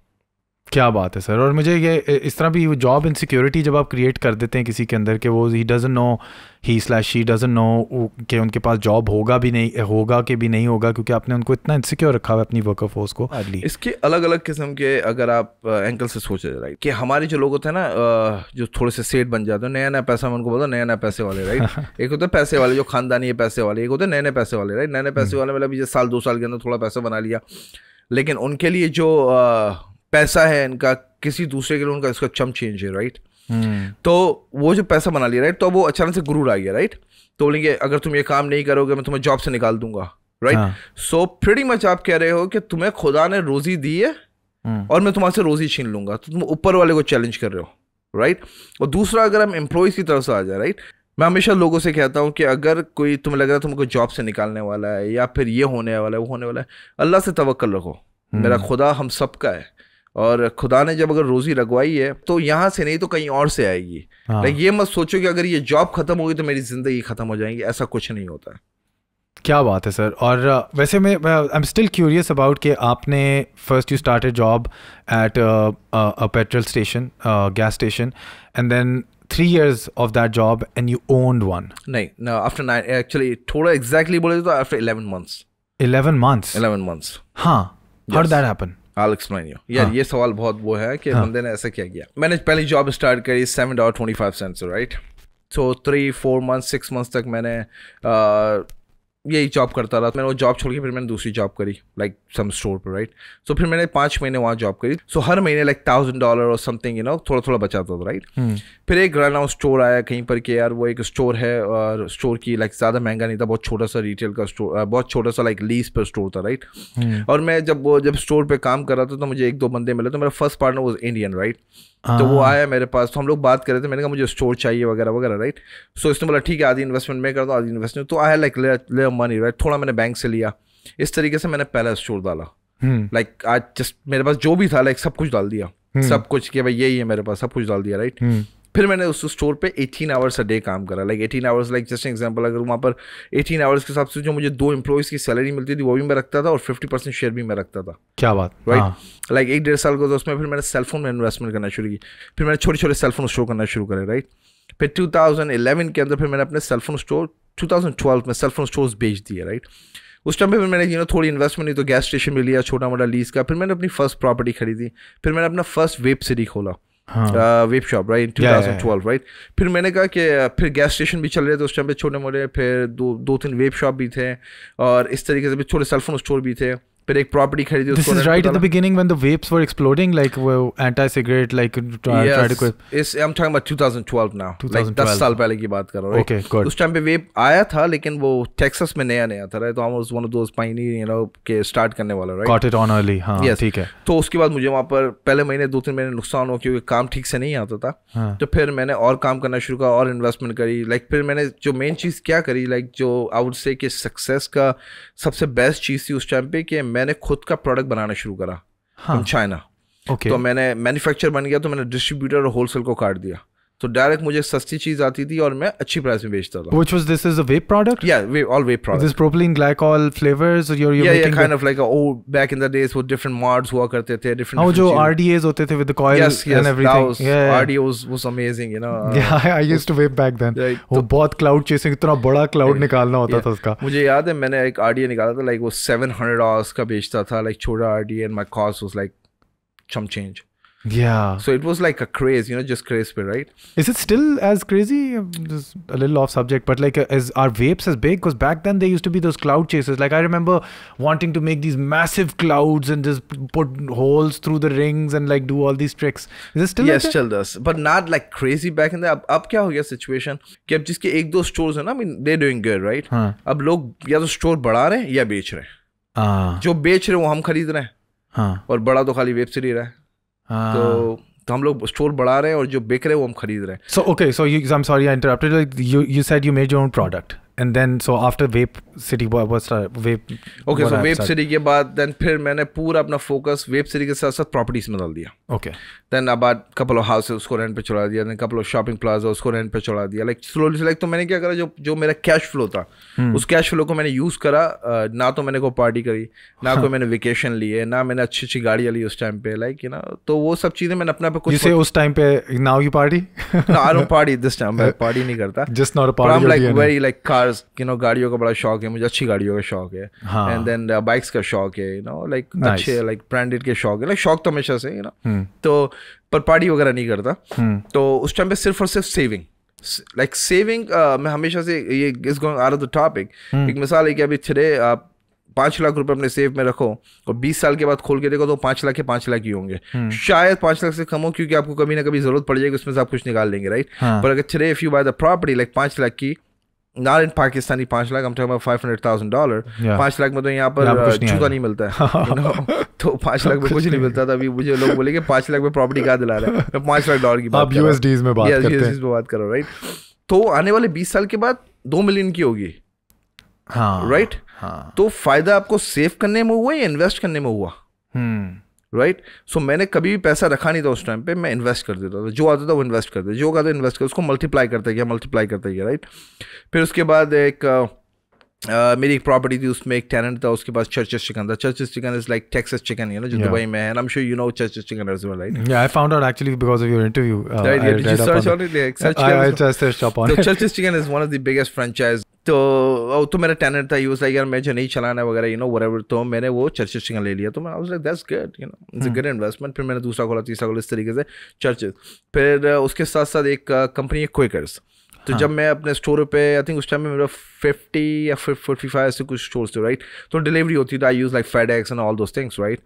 क्या बात है सर। और मुझे ये इस तरह भी जॉब इनसिक्योरिटी जब आप क्रिएट कर देते हैं किसी के अंदर कि वो he doesn't know, he slash she doesn't know कि उनके पास जॉब होगा भी नहीं होगा कि भी नहीं होगा, क्योंकि आपने उनको इतना इनसिक्योर रखा हुआ है अपनी वर्कर फोर्स को। इसके अलग अलग किस्म के अगर आप एंगल से सोचे राइट, कि हमारे जो लोग होते हैं ना जो थोड़े से सेठ बन जाते हैं, नया नया पैसा, मैं उनको बोलता हूँ नया नया पैसे वाले राइट। एक होते हैं पैसे वाले जो खानदानी है पैसे वाले, एक होते हैं नए नए पैसे वाले राइट। नए नए पैसे वाले मतलब ये साल 2 साल के अंदर थोड़ा पैसा बना लिया, लेकिन उनके लिए जो पैसा है इनका किसी दूसरे के लिए उनका इसका चम चेंज है राइट। तो वो जो पैसा बना लिया राइट, तो वो अचानक से गुरूर आ गया राइट। तो बोलेंगे अगर तुम ये काम नहीं करोगे मैं तुम्हें जॉब से निकाल दूंगा राइट। सो प्रीटी मच आप कह रहे हो कि तुम्हें खुदा ने रोजी दी है और मैं तुम्हारे से रोजी छीन लूंगा, तो तुम ऊपर वाले को चैलेंज कर रहे हो राइट। और दूसरा, अगर हम एम्प्लॉयज की तरफ से आ जाए राइट, मैं हमेशा लोगों से कहता हूँ कि अगर कोई तुम्हें लग रहा है तुमको जॉब से निकालने वाला है या फिर ये होने वाला है वो होने वाला है, अल्लाह से तवक्कल रखो। मेरा खुदा हम सबका है और खुदा ने जब अगर रोजी लगवाई है तो यहाँ से नहीं तो कहीं और से आएगी। लाइक ये मत सोचो कि अगर ये जॉब खत्म होगी तो मेरी जिंदगी खत्म हो जाएगी, ऐसा कुछ नहीं होता है। क्या बात है सर। और वैसे मैं I am still curious about कि आपने first you started job at a petrol station, gas station, and then 3 years of that job and you owned one. नहीं, no, after 9 actually थोड़ा exactly बोले तो after 11 months. 11 months? 11 months. हाँ, how did that happen? I'll explain you. यार ये सवाल बहुत वो है कि बंदे ने ऐसा क्या किया। मैंने पहली जॉब स्टार्ट करी $7.25 राइट। सो 3-4 months 6 months तक मैंने यही जॉब करता रहा। मैंने वो जॉब छोड़ के फिर मैंने दूसरी जॉब करी लाइक सम स्टोर पर राइट। सो फिर मैंने 5 महीने वहाँ जॉब करी। सो हर महीने लाइक $1,000 और समथिंग थोड़ा थोड़ा बचाता था राइट। फिर एक रन आउट स्टोर आया कहीं पर कि यार वो एक स्टोर है और स्टोर की लाइक ज़्यादा महंगा नहीं था, बहुत छोटा सा रिटेल का स्टोर, बहुत छोटा सा लाइक लीज पर स्टोर था राइट। और मैं जब स्टोर पर काम कर रहा था तो मुझे 1-2 बंदे मिले। तो मेरा first partner was Indian right. तो वो आया मेरे पास, तो हम लोग बात कर रहे थे। मैंने कहा मुझे स्टोर चाहिए वगैरह वगैरह राइट। सो इसने बोला ठीक है आधी इन्वेस्टमेंट मैं करता हूँ आधी इन्वेस्टमेंट। तो आई लाइक ले मनी राइट, थोड़ा मैंने बैंक से लिया। इस तरीके से मैंने पहला स्टोर डाला लाइक आज जस्ट मेरे पास जो भी था लाइक सब कुछ डाल दिया, सब कुछ कि भाई यही है मेरे पास, सब कुछ डाल दिया राइट। फिर मैंने उस स्टोर पे 18 hours a day काम करा। Like 18 hours like just example, अगर वहाँ पर 18 hours के हिसाब से जो मुझे 2 एम्प्लॉइज़ की सैलरी मिलती थी वो भी मैं रखता था और 50% शेयर भी मैं रखता था। क्या बात राइट। लाइक 1-1.5 साल को तो उसमें फिर मैंने सेलफोन में इन्वेस्टमेंट करना शुरू की। फिर मैंने छोटे छोटे सेलफोन स्टोर करना शुरू करे राइट। फिर 2011 के अंदर फिर मैंने अपने सेलफोन स्टोर 2012 में सेलफोन स्टोर्स बेच दिए राइट। उस टाइम पे फिर मैंने थोड़ी इन्वेस्टमेंट नहीं तो गैस स्टेशन में लिया छोटा मोटा लीज का। फिर मैंने अपनी फर्स्ट प्रॉपर्टी खरीदी। फिर मैंने अपना फर्स्ट वेप सिटी खोला, वेप शॉप राइट 2012 राइट। फिर मैंने कहा कि फिर गैस स्टेशन भी चल रहे थे उस टाइम पे छोटे मोटे, फिर 2-3 वेप शॉप भी थे और इस तरीके से छोटे सेलफोन स्टोर भी थे। फिर एक प्रॉपर्टी खरीदी। This is right at the beginning when the vapes were exploding, like anti-cigarette, like try to quit. I'm talking about 2012 now. 2012. Like 10 साल पहले की बात कर रहा हूँ। Okay, good. उस टाइम पे वेप आया था लेकिन वो टेक्सास में नया था राइट। तो I was one of those pioneer के स्टार्ट करने वाला right. Got it on early, हाँ ठीक है। तो उसके बाद मुझे वहाँ पर पहले महीने 2-3 महीने नुकसान हुआ क्योंकि काम ठीक से नहीं आता था। तो फिर मैंने और काम करना शुरू किया और इन्वेस्टमेंट करी। लाइक फिर मैंने जो मेन चीज़ क्या करी, लाइक जो आई वुड से कि सक्सेस का सबसे बेस्ट चीज़ थी उस टाइम पे कि मैंने खुद का प्रोडक्ट बनाना शुरू करा फ्रॉम चाइना। तो मैंने मैन्युफैक्चर बन गया, तो मैंने डिस्ट्रीब्यूटर और होलसेल को काट दिया। तो डायरेक्ट मुझे सस्ती चीज आती थी और मैं अच्छी प्राइस में बेचता था। Which was this is a vape product? Yeah, all vape products. This propylene glycol flavors or you're making kind of like back in the days वो different mods हुआ करते थे, different जो RDAs होते थे with the coil and everything. RDA was amazing, Yeah, I used to vape back then. वो बहुत cloud chasing, इतना बड़ा cloud निकालना होता था उसका। मुझे याद है मैंने एक RDA निकाला था, like वो $700 का बेचता था, like छोटा RDA, and my cost was like chump change. Yeah. So it was like a craze, just craze, right? Is it still as crazy? Just a little off subject, but like, are vapes as big? Because back then they used to be those cloud chasers. Like I remember wanting to make these massive clouds and just put holes through the rings and like do all these tricks. Is it still? Yes, like still does, but not like crazy back in the. अब क्या हो गया situation कि अब जिसके 1-2 stores हैं ना, I mean they're doing good, right? अब लोग या तो store बढ़ा रहे हैं या बेच रहे हैं। जो बेच रहे हैं वो हम खरीद रहे हैं और बड़ा तो खाली वेब सीरीज रहा है। तो हम लोग स्टोर बढ़ा रहे हैं और जो बिक रहे हैं वो हम खरीद रहे हैं। So okay, so I'm sorry I interrupted. Like you said you made your own product And then so after Vape City, what's Vape? Okay, so Vape City के बाद then फिर मैंने पूरा अपना फोकस Vape City के साथ साथ properties में डाल दिया. Okay. Then about couple of houses उसको रेंट पे चढ़ा दिया, then couple of shopping plaza उसको रेंट पे चढ़ा दिया. Like slowly like तो मैंने क्या करा, जो मेरा कैश फ्लो था उस कैश फ्लो को मैंने यूज करा. ना तो मैंने कोई पार्टी करी, ना कोई मैंने वेकेशन लिए, ना मैंने अच्छी अच्छी गाड़ियाँ ली उस टाइम पे. लाइक तो वो सब चीजें मैंने अपने पे कुछ. You say उस टाइम पे now you party? No, I don't party this time. मैं पार्टी नहीं करता. Just not a party. I'm like very like cars, गाड़ियों का बड़ा शौक है मुझे, अच्छी गाड़ियों का शौक है. एंड देन बाइक्स का शौक है, लाइक अच्छे लाइक ब्रांडेड के शौक है. लाइक शौक तो हमेशा से तो पर पार्टी वगैरह नहीं करता. तो उस टाइम पे सिर्फ और सिर्फ सेविंग, लाइक सेविंग. मैं हमेशा से ये is going out of the topic. एक मिसाल है कि अभी टुडे आप 5 लाख रुपए अपने सेव में रखो और 20 साल के बाद खोल के देखो तो 5 लाख के 5 लाख ही होंगे. शायद 5 लाख से कम हो, क्योंकि आपको कभी ना कभी जरूरत पड़ जाएगी, उसमें से आप कुछ निकाल लेंगे, राइट. पर अगर today if you by the property like 5 lakh की, not in Pakistani 5 lakh, I'm talking about $500,000. 5 lakh में तो यहाँ पर जूता नहीं मिलता है. तो 5 लाख में कुछ नहीं मिलता था. अभी मुझे लोग बोले कि 5 लाख में प्रॉपर्टी कहाँ दिला रहा है. मैं $5 लाख की बात USDs में बात करते हैं. में बात करो, राइट. तो आने वाले 20 साल के बाद 2 मिलियन की होगी, राइट. तो फायदा आपको सेव करने में हुआ या इन्वेस्ट करने में हुआ, राइट. सो मैंने कभी भी पैसा रखा नहीं था उस टाइम पे. मैं इन्वेस्ट कर देता था, जो आता था वो इन्वेस्ट कर देता, जो आता था इन्वेस्ट कर, उसको मल्टीप्लाई करता गया, राइट. फिर उसके बाद मेरी एक प्रॉपर्टी थी, उसमें एक टेनेंट था, उसके पास चर्चेस चिकन था. Church's chicken is like Texas chicken, जो दुबई में है. And I am sure you know Church's chicken as well, right. Yeah, I found out actually because of your interview. Right, did you search on it? I just searched up on it. So Church's Chicken is one of the biggest franchise. तो मेरा tenant था, use like यार मुझे नहीं चलाना वगैरह, whatever. तो मैंने वो चर्चेस चिकन ले लिया. तो मैं was like that's good, it's a good investment. फिर मैंने दूसरा खोला, तीसरा खोला, इस तरीके से चर्चेस. फिर उसके साथ साथ एक कंपनी है क्विकर्स. तो जब मैं अपने स्टोर पे, आई थिंक उस टाइम में मेरा 50 या 45 ऐसे कुछ स्टोर्स थे, राइट. तो डिलीवरी होती थी. I use like FedEx and all those things, right.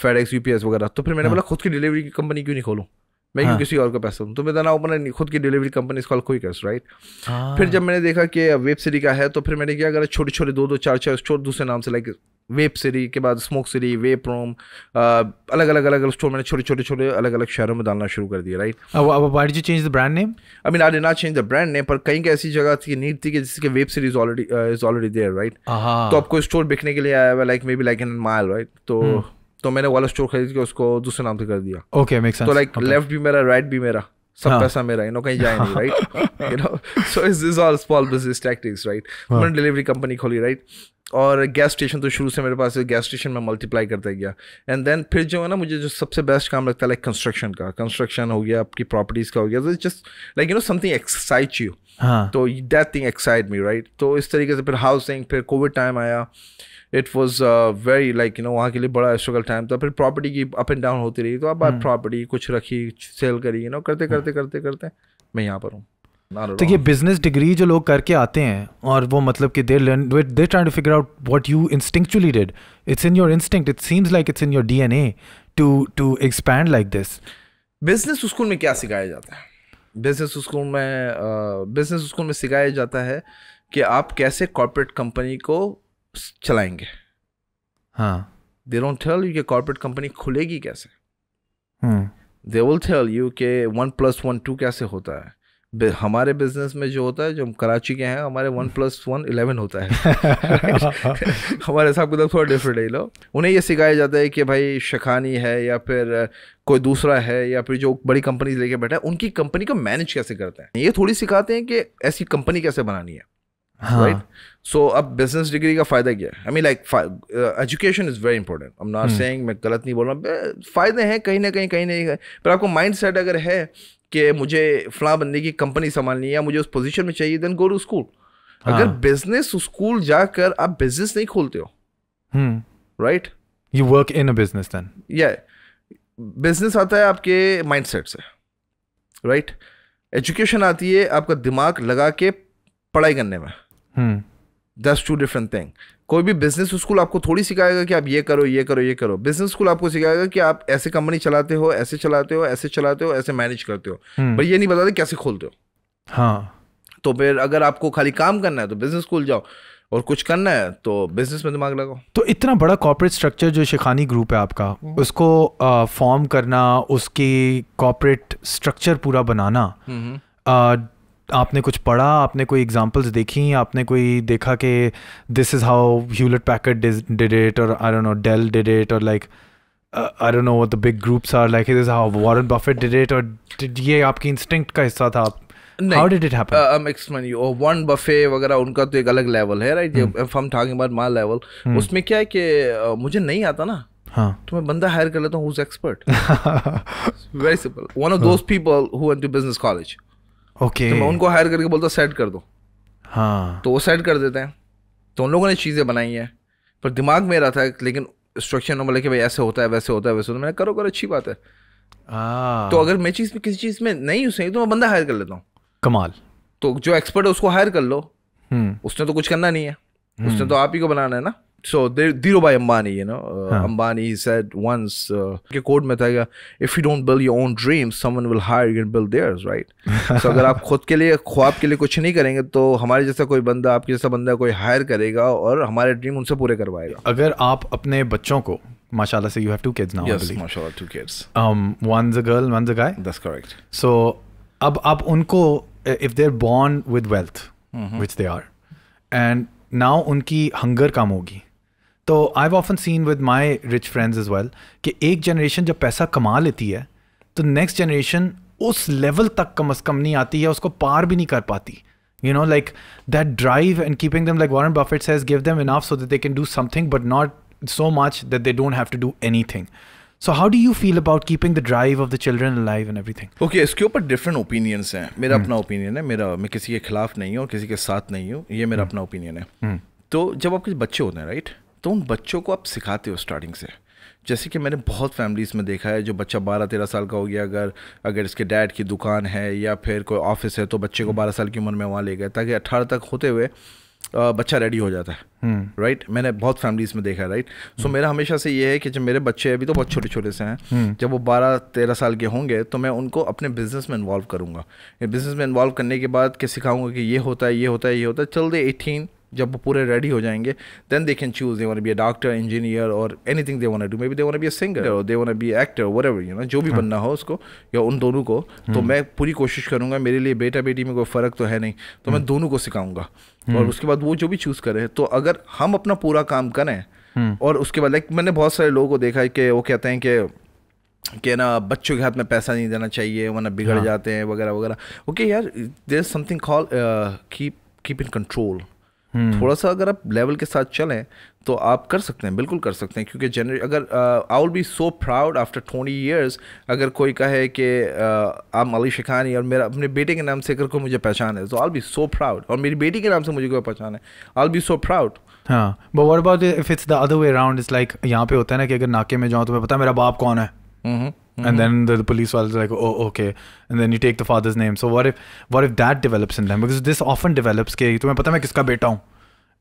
FedEx, UPS वगैरह. तो फिर मैंने बोला खुद की डिलीवरी की कंपनी क्यों नहीं खोलूँ, मैं क्यों किसी और का पैसा दूँ. तो मैं ना ओपन खुद की डिलीवरी कंपनी कॉल क्विकर्स, राइट. फिर जब मैंने देखा कि वेप सिटी का है, तो फिर मैंने क्या करा, छोटे छोटे 2-2, 4-4 स्टोर दूसरे नाम से, लाइक वेप सिटी के बाद स्मोक सिटी, वेप रूम, अलग अलग स्टोर मैंने छोटे अलग अलग शहरों में डालना शुरू कर दिया, right. Why did you change the brand name? I mean, I did not change the brand name, पर कहीं की ऐसी जगह थी, नीड थी कि जिसके vape city is already there, right. तो आपको स्टोर बिकने के लिए आया हुआ, like maybe like in mile, right. तो मैंने वाला स्टोर खरीद के उसको दूसरे नाम से कर दिया. Okay, make sense. तो लाइक लेफ्ट भी मेरा, राइट भी मेरा, सब पैसा मेरा, कहीं जाए नहीं, right. So is this all small business tactics, right. मैंने डिलीवरी कंपनी खोली, राइट. और गैस स्टेशन तो शुरू से मेरे पास गैस स्टेशन में मल्टीप्लाई करता गया. एंड देन फिर जो है ना, मुझे जो सबसे बेस्ट काम लगता है लाइक कंस्ट्रक्शन हो गया, आपकी प्रॉपर्टीज का हो गया. तो just like something excites you. तो that thing excite me, right. तो इस तरीके से फिर हाउसिंग, फिर कोविड टाइम आया. इट वॉज वेरी लाइक वहाँ के लिए बड़ा स्ट्रगल टाइम था. फिर प्रॉपर्टी की अप एंड डाउन होती रही. तो अब प्रॉपर्टी कुछ रखी, सेल करी, करते मैं यहाँ पर हूँ. तो ये बिजनेस डिग्री जो लोग करके आते हैं, और वो मतलब कि they trying to figure out what you instinctually did. It's in your instinct. It seems like it's in your DNA to expand like this. Business school में क्या सिखाया जाता है? बिजनेस स्कूल में सिखाया जाता है कि आप कैसे कॉर्पोरेट कंपनी को चलाएंगे. हाँ. दे डोंट टेल यू कि कॉर्पोरेट कंपनी खुलेगी कैसे. दे विल टेल यू कि 1+1 2 कैसे होता है. हमारे बिजनेस में जो होता है, जो हम कराची के हैं, हमारे 1+1 11 होता है. हमारे हिसाब किताब थोड़ा डिफरेंट है. लोग उन्हें ये सिखाया जाता है कि भाई शेखानी है या फिर कोई दूसरा है या फिर जो बड़ी कंपनीज लेके बैठा है, उनकी कंपनी को मैनेज कैसे करते हैं. ये थोड़ी सिखाते हैं कि ऐसी कंपनी कैसे बनानी है, राइट. सो अब बिजनेस डिग्री का फायदा क्या है? I mean like education is very important. I am not saying, मैं गलत नहीं बोल रहा. फायदे हैं कहीं ना कहीं, पर आपको माइंड सेट अगर है कि मुझे फलां बंदे की कंपनी संभालनी है या मुझे उस पोजीशन में चाहिए, देन गो टू स्कूल. अगर बिजनेस स्कूल जाकर आप बिजनेस नहीं खोलते हो, right, you work in a business then. या बिजनेस आता है आपके माइंडसेट से, राइट. एजुकेशन आती है आपका दिमाग लगा के पढ़ाई करने में. That's two different thing. कोई भी बिजनेस स्कूल आपको थोड़ी सिखाएगा कि आप ये करो. बिजनेस स्कूल आपको सिखाएगा कि आप ऐसे कंपनी चलाते हो, ऐसे मैनेज करते हो, पर ये नहीं बताते कैसे खोलते हो. हाँ. तो फिर अगर आपको खाली काम करना है तो बिजनेस स्कूल जाओ, और कुछ करना है तो बिजनेस में दिमाग लगाओ. तो इतना बड़ा कॉर्पोरेट स्ट्रक्चर जो शेखानी ग्रुप है आपका, उसको फॉर्म करना, उसकी कॉर्पोरेट स्ट्रक्चर पूरा बनाना, आपने कुछ पढ़ा, आपने कोई एग्जांपल्स देखी, आपने कोई देखा कि this is how Hewlett Packard did it, और I don't know Dell did it, और like I don't know what the big groups are, like this is how Warren Buffett did it, और ये आपकी इंस्टिंक्ट का हिस्सा था? How did it happen? I'm explaining you. Warren Buffett वगैरह उनका तो एक अलग लेवल है, right? If I'm talking about my level, उसमें क्या है कि मुझे नहीं आता ना, हाँ, तो मैं बंदा हायर कर लेता हूँ who's expert. Very simple. One of those people who went to business college. Okay. तो मैं उनको हायर करके बोलता सेट कर दो, हाँ, तो वो सेट कर देते हैं. तो उन लोगों ने चीज़ें बनाई हैं, पर दिमाग में रहा था, लेकिन इंस्ट्रक्शन में बोले कि भाई ऐसे होता है, वैसे होता है, वैसे होता है. मैंने करो अच्छी बात है. तो अगर मैं चीज़ में किसी चीज़ में नहीं हूँ सही, तो मैं बंदा हायर कर लेता हूँ. कमाल. तो जो एक्सपर्ट है उसको हायर कर लो. उसने तो कुछ करना नहीं है, उसने तो आप ही को बनाना है ना. So Dhirubhai Ambani, you know, Ambani he said once के कोड में था कि if you don't build your own dreams, someone will hire you and build theirs, right? So अगर आप खुद के लिए, ख्वाब के लिए कुछ नहीं करेंगे, तो हमारे जैसा कोई बंदा, आपके जैसा बंदा कोई हायर करेगा और हमारे ड्रीम उनसे पूरे करवाएगा. अगर आप अपने बच्चों को, माशाल्लाह से, you have 2 kids now, yes, माशाल्लाह, 2 kids. One's a girl, one's a guy. That's correct. So अब आप उनको, if they're born with wealth, which they are, and now उनकी हंगर कम होगी, तो I've often seen with my rich friends as well कि एक generation जब पैसा कमा लेती है तो नेक्स्ट जनरेशन उस लेवल तक कम से कम नहीं आती है, उसको पार भी नहीं कर पाती. You know, like that drive and keeping them, like Warren Buffett says, give them enough so that they can do something, but not so much that they don't have to do anything. So how do you feel about keeping the drive of the children alive and everything? Okay, इसके ऊपर different opinions हैं. मेरा अपना opinion है, मैं किसी के खिलाफ नहीं हूँ और किसी के साथ नहीं हूँ, ये मेरा अपना ओपिनियन है. तो जब आपके बच्चे होते हैं, राइट, तो उन बच्चों को आप सिखाते हो स्टार्टिंग से. जैसे कि मैंने बहुत फैमिलीज़ में देखा है, जो बच्चा 12-13 साल का हो गया, अगर इसके डैड की दुकान है या फिर कोई ऑफिस है, तो बच्चे को 12 साल की उम्र में वहाँ ले गए, ताकि 18 तक होते हुए बच्चा रेडी हो जाता है. राइट, मैंने बहुत फैमिलीज़ में देखा है. राइट, सो मेरा हमेशा से ये है कि जब मेरे बच्चे अभी तो बहुत छोटे छोटे से हैं, जब वो 12-13 साल के होंगे, तो मैं उनको अपने बिजनेस में इन्वॉल्व करूँगा. बिजनेस में इन्वॉल्व करने के बाद क्या सिखाऊंगा कि ये होता है, ये होता है, ये होता है. टिल दे 18, जब वो पूरे रेडी हो जाएंगे, then they can choose, they want to be a doctor, engineer, और anything they want to do. Maybe they want to be a singer, और they want to be actor, whatever, you know, जो भी बनना हो उसको, या उन दोनों को. तो मैं पूरी कोशिश करूंगा. मेरे लिए बेटा बेटी में कोई फ़र्क तो है नहीं, तो मैं दोनों को सिखाऊंगा. और उसके बाद वो जो भी चूज़ करें, तो अगर हम अपना पूरा काम करें, और उसके बाद, लाइक मैंने बहुत सारे लोगों को देखा है कि वो कहते हैं कि ना बच्चों के हाथ में पैसा नहीं देना चाहिए वरना बिगड़ जाते हैं, वगैरह वगैरह. ओके यार, there is something called keep in control. थोड़ा सा अगर आप लेवल के साथ चलें तो आप कर सकते हैं, बिल्कुल कर सकते हैं. क्योंकि अगर आई will be so proud after 20 years अगर कोई कहे कि आप अली शेखानी, और मेरा अपने बेटे के नाम से अगर कोई मुझे पहचान है, तो आई विल बी सो प्राउड. और मेरी बेटी के नाम से मुझे कोई पहचान है, I will be so proud. हाँ, but what about if it's the other way around? It's like यहाँ पे होता है ना कि अगर नाके में जाओ तो मैं पता है मेरा बाप कौन है, and then the police was like, oh okay, and then you take the father's name. So what if that develops in them? Because this often develops कि तुम्हें पता मैं किसका बेटा हूँ,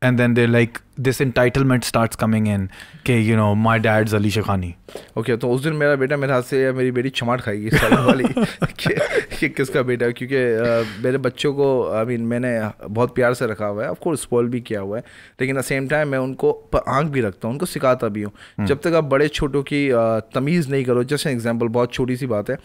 and then they're like, this entitlement starts coming in कि you know my dad's Ali Shekhani. Okay, तो उस दिन मेरा बेटा मेरे हाथ से या मेरी बेटी चमाट खाएगी सालन वाली कि किसका बेटा है. क्योंकि मेरे बच्चों को मैंने बहुत प्यार से रखा हुआ है, ऑफ कोर्स स्पॉइल भी किया हुआ है, लेकिन एट द सेम टाइम मैं उनको आंख भी रखता हूँ, उनको सिखाता भी हूँ. जब तक आप बड़े छोटों की तमीज़ नहीं करो. जैसे एग्जाम्पल, बहुत छोटी सी बात है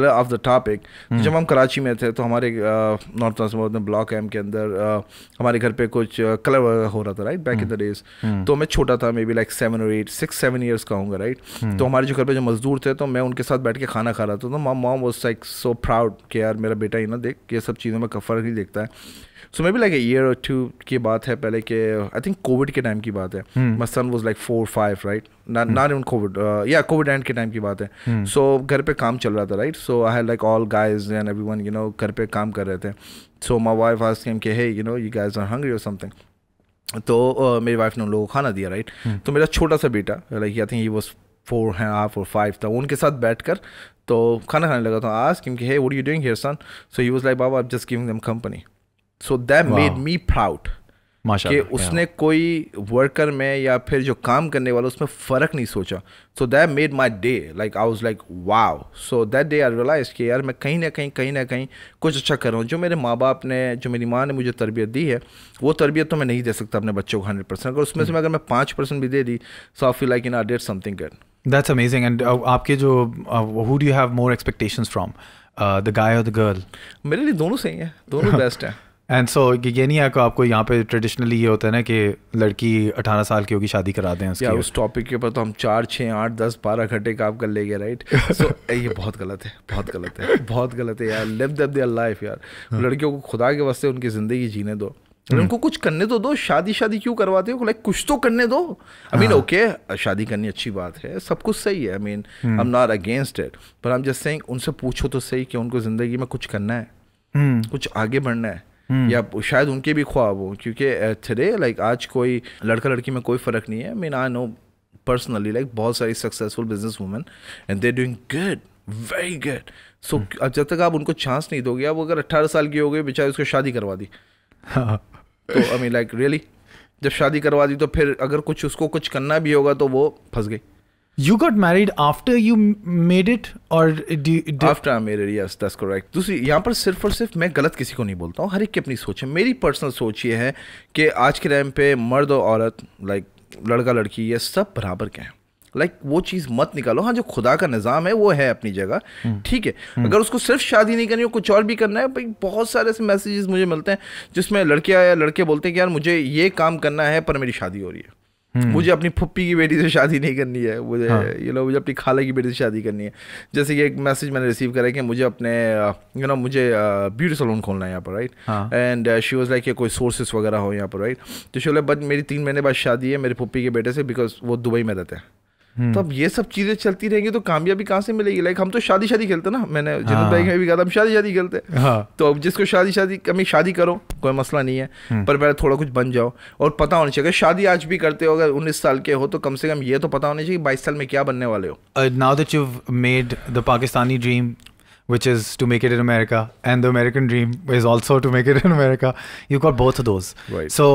ऑफ द टॉपिक. जब हम कराची में थे, तो हमारे नॉर्थ में ब्लॉक एम के अंदर हमारे घर पे कुछ कलर हो रहा था, right, back in the days. तो मैं छोटा था, मे बी लाइक 6-7 years का हूँगा, राइट. तो हमारे जो घर पे जो मजदूर थे, तो मैं उनके साथ बैठ के खाना खा रहा था. तो mom was like so proud कि यार मेरा बेटा, ना देख, ये सब चीज़ों में फ़र्क नहीं देखता है. So maybe like 1 year or 2 की बात है पहले के, आई थिंक कोविड के टाइम की बात है. My son was like 4-5, right, not even covid, या कोविड एंड के टाइम की बात है. सो घर पे काम चल रहा था, right. So I had like all guys and everyone, you know, घर पे काम कर रहे थे. So my wife asked him कि hey, you know, you guys are hungry और समथिंग. तो मेरी वाइफ ने उन लोगों को खाना दिया, राइट. तो मेरा छोटा सा बेटा, like I think he was 4.5 or 5 था, उनके साथ बैठकर तो खाना खाने लगा. तो आज क्योंकि hey, what are you doing here son? So he was like, बाबा, I am just giving them company. So that made me proud कि उसने कोई वर्कर में या फिर जो काम करने वाला, उसमें फ़र्क नहीं सोचा. So that made my day. Like I was like wow. So that day I realize कि यार मैं कहीं ना कहीं कुछ अच्छा कर रहा हूँ. जो मेरे माँ बाप ने, जो मेरी माँ ने मुझे तरबियत दी है, वो तरबियत तो मैं नहीं दे सकता अपने बच्चों को 100%. अगर उसमें से अगर मैं 5% भी दे दी, so I feel like I did something good. That's amazing. And आपके जो who do you have more expectations from? The guy और द गर्ल? मेरे लिए दोनों सही है, दोनों बेस्ट है। एंड सो ये नहीं है कि आपको यहाँ पे ट्रेडिशनली ये होता है ना कि लड़की 18 साल की होगी शादी करा दें उसकी? या उस टॉपिक के ऊपर तो हम 4, 6, 8, 10, 12 घंटे काम कर लेंगे, राइट? सो ये बहुत गलत है, बहुत गलत है, बहुत गलत है यार। लिव देयर लाइफ यार। लड़कियों को खुदा के वास्ते उनकी ज़िंदगी जीने दो, उनको कुछ करने तो दो। शादी क्यों करवाते हो? लाइक कुछ तो करने दो। आई मीन ओके, शादी करनी अच्छी बात है, सब कुछ सही है। I mean I am not against it, पर आई एम जस्ट सेइंग उनसे पूछो तो सही कि उनको ज़िंदगी में कुछ करना है, कुछ आगे बढ़ना है, या शायद उनके भी ख्वाब हो। क्योंकि टुडे लाइक आज कोई लड़का लड़की में कोई फ़र्क नहीं है। I mean I know personally like बहुत सारी successful business women and they doing good, very good. So जब तक आप उनको चांस नहीं दोगे, आप अगर 18 साल की हो गई, बेचारे उसको शादी करवा दी तो आई मीन लाइक रियली, जब शादी करवा दी तो फिर अगर कुछ उसको कुछ करना भी होगा तो वो फंस गई। You got married after you made it or after I made it, yes, that's correct. दूसरी यहाँ पर सिर्फ और सिर्फ मैं गलत किसी को नहीं बोलता हूँ, हर एक की अपनी सोच है। मेरी पर्सनल सोच ये है कि आज के टाइम पे मर्द और औरत, लाइक लड़का लड़की, ये सब बराबर के हैं। लाइक वो चीज़ मत निकालो। हाँ, जो खुदा का निज़ाम है वो है अपनी जगह, ठीक है। अगर उसको सिर्फ शादी नहीं करनी हो, कुछ और भी करना है, भाई बहुत सारे ऐसे मैसेजेस मुझे मिलते हैं जिसमें लड़कियाँ या लड़के बोलते हैं कि यार मुझे ये काम करना है पर मेरी शादी हो रही है, मुझे अपनी फुप्पी की बेटी से शादी नहीं करनी है, मुझे मुझे अपनी खाला की बेटी से शादी करनी है। जैसे कि एक मैसेज मैंने रिसीव करा है कि मुझे अपने मुझे ब्यूटी सलून खोलना है यहाँ पर, right? And she was like कोई सोर्सेस वगैरह हो यहाँ पर, राइट? तो शी बट मेरी 3 महीने बाद शादी है मेरे फुप्पी के बेटे से, बिकॉज वो दुबई में रहते हैं। तो अब ये सब चीज़ें चलती रहेंगी तो कामयाबी कहाँ से मिलेगी? लाइक हम तो शादी खेलते ना, मैंने जिन्होंने भाई में भी कहा था हम शादी खेलते। तो अब जिसको शादी करो, कोई मसला नहीं है, पर पहले थोड़ा कुछ बन जाओ और पता होना चाहिए। शादी आज भी करते हो, अगर 19 साल के हो तो कम से कम ये तो पता होना चाहिए 22 साल में क्या बनने वाले हो। Now that you've made the Pakistani dream, which is to make it in America, and the American dream is also to make it in America, you got both of those. Right. So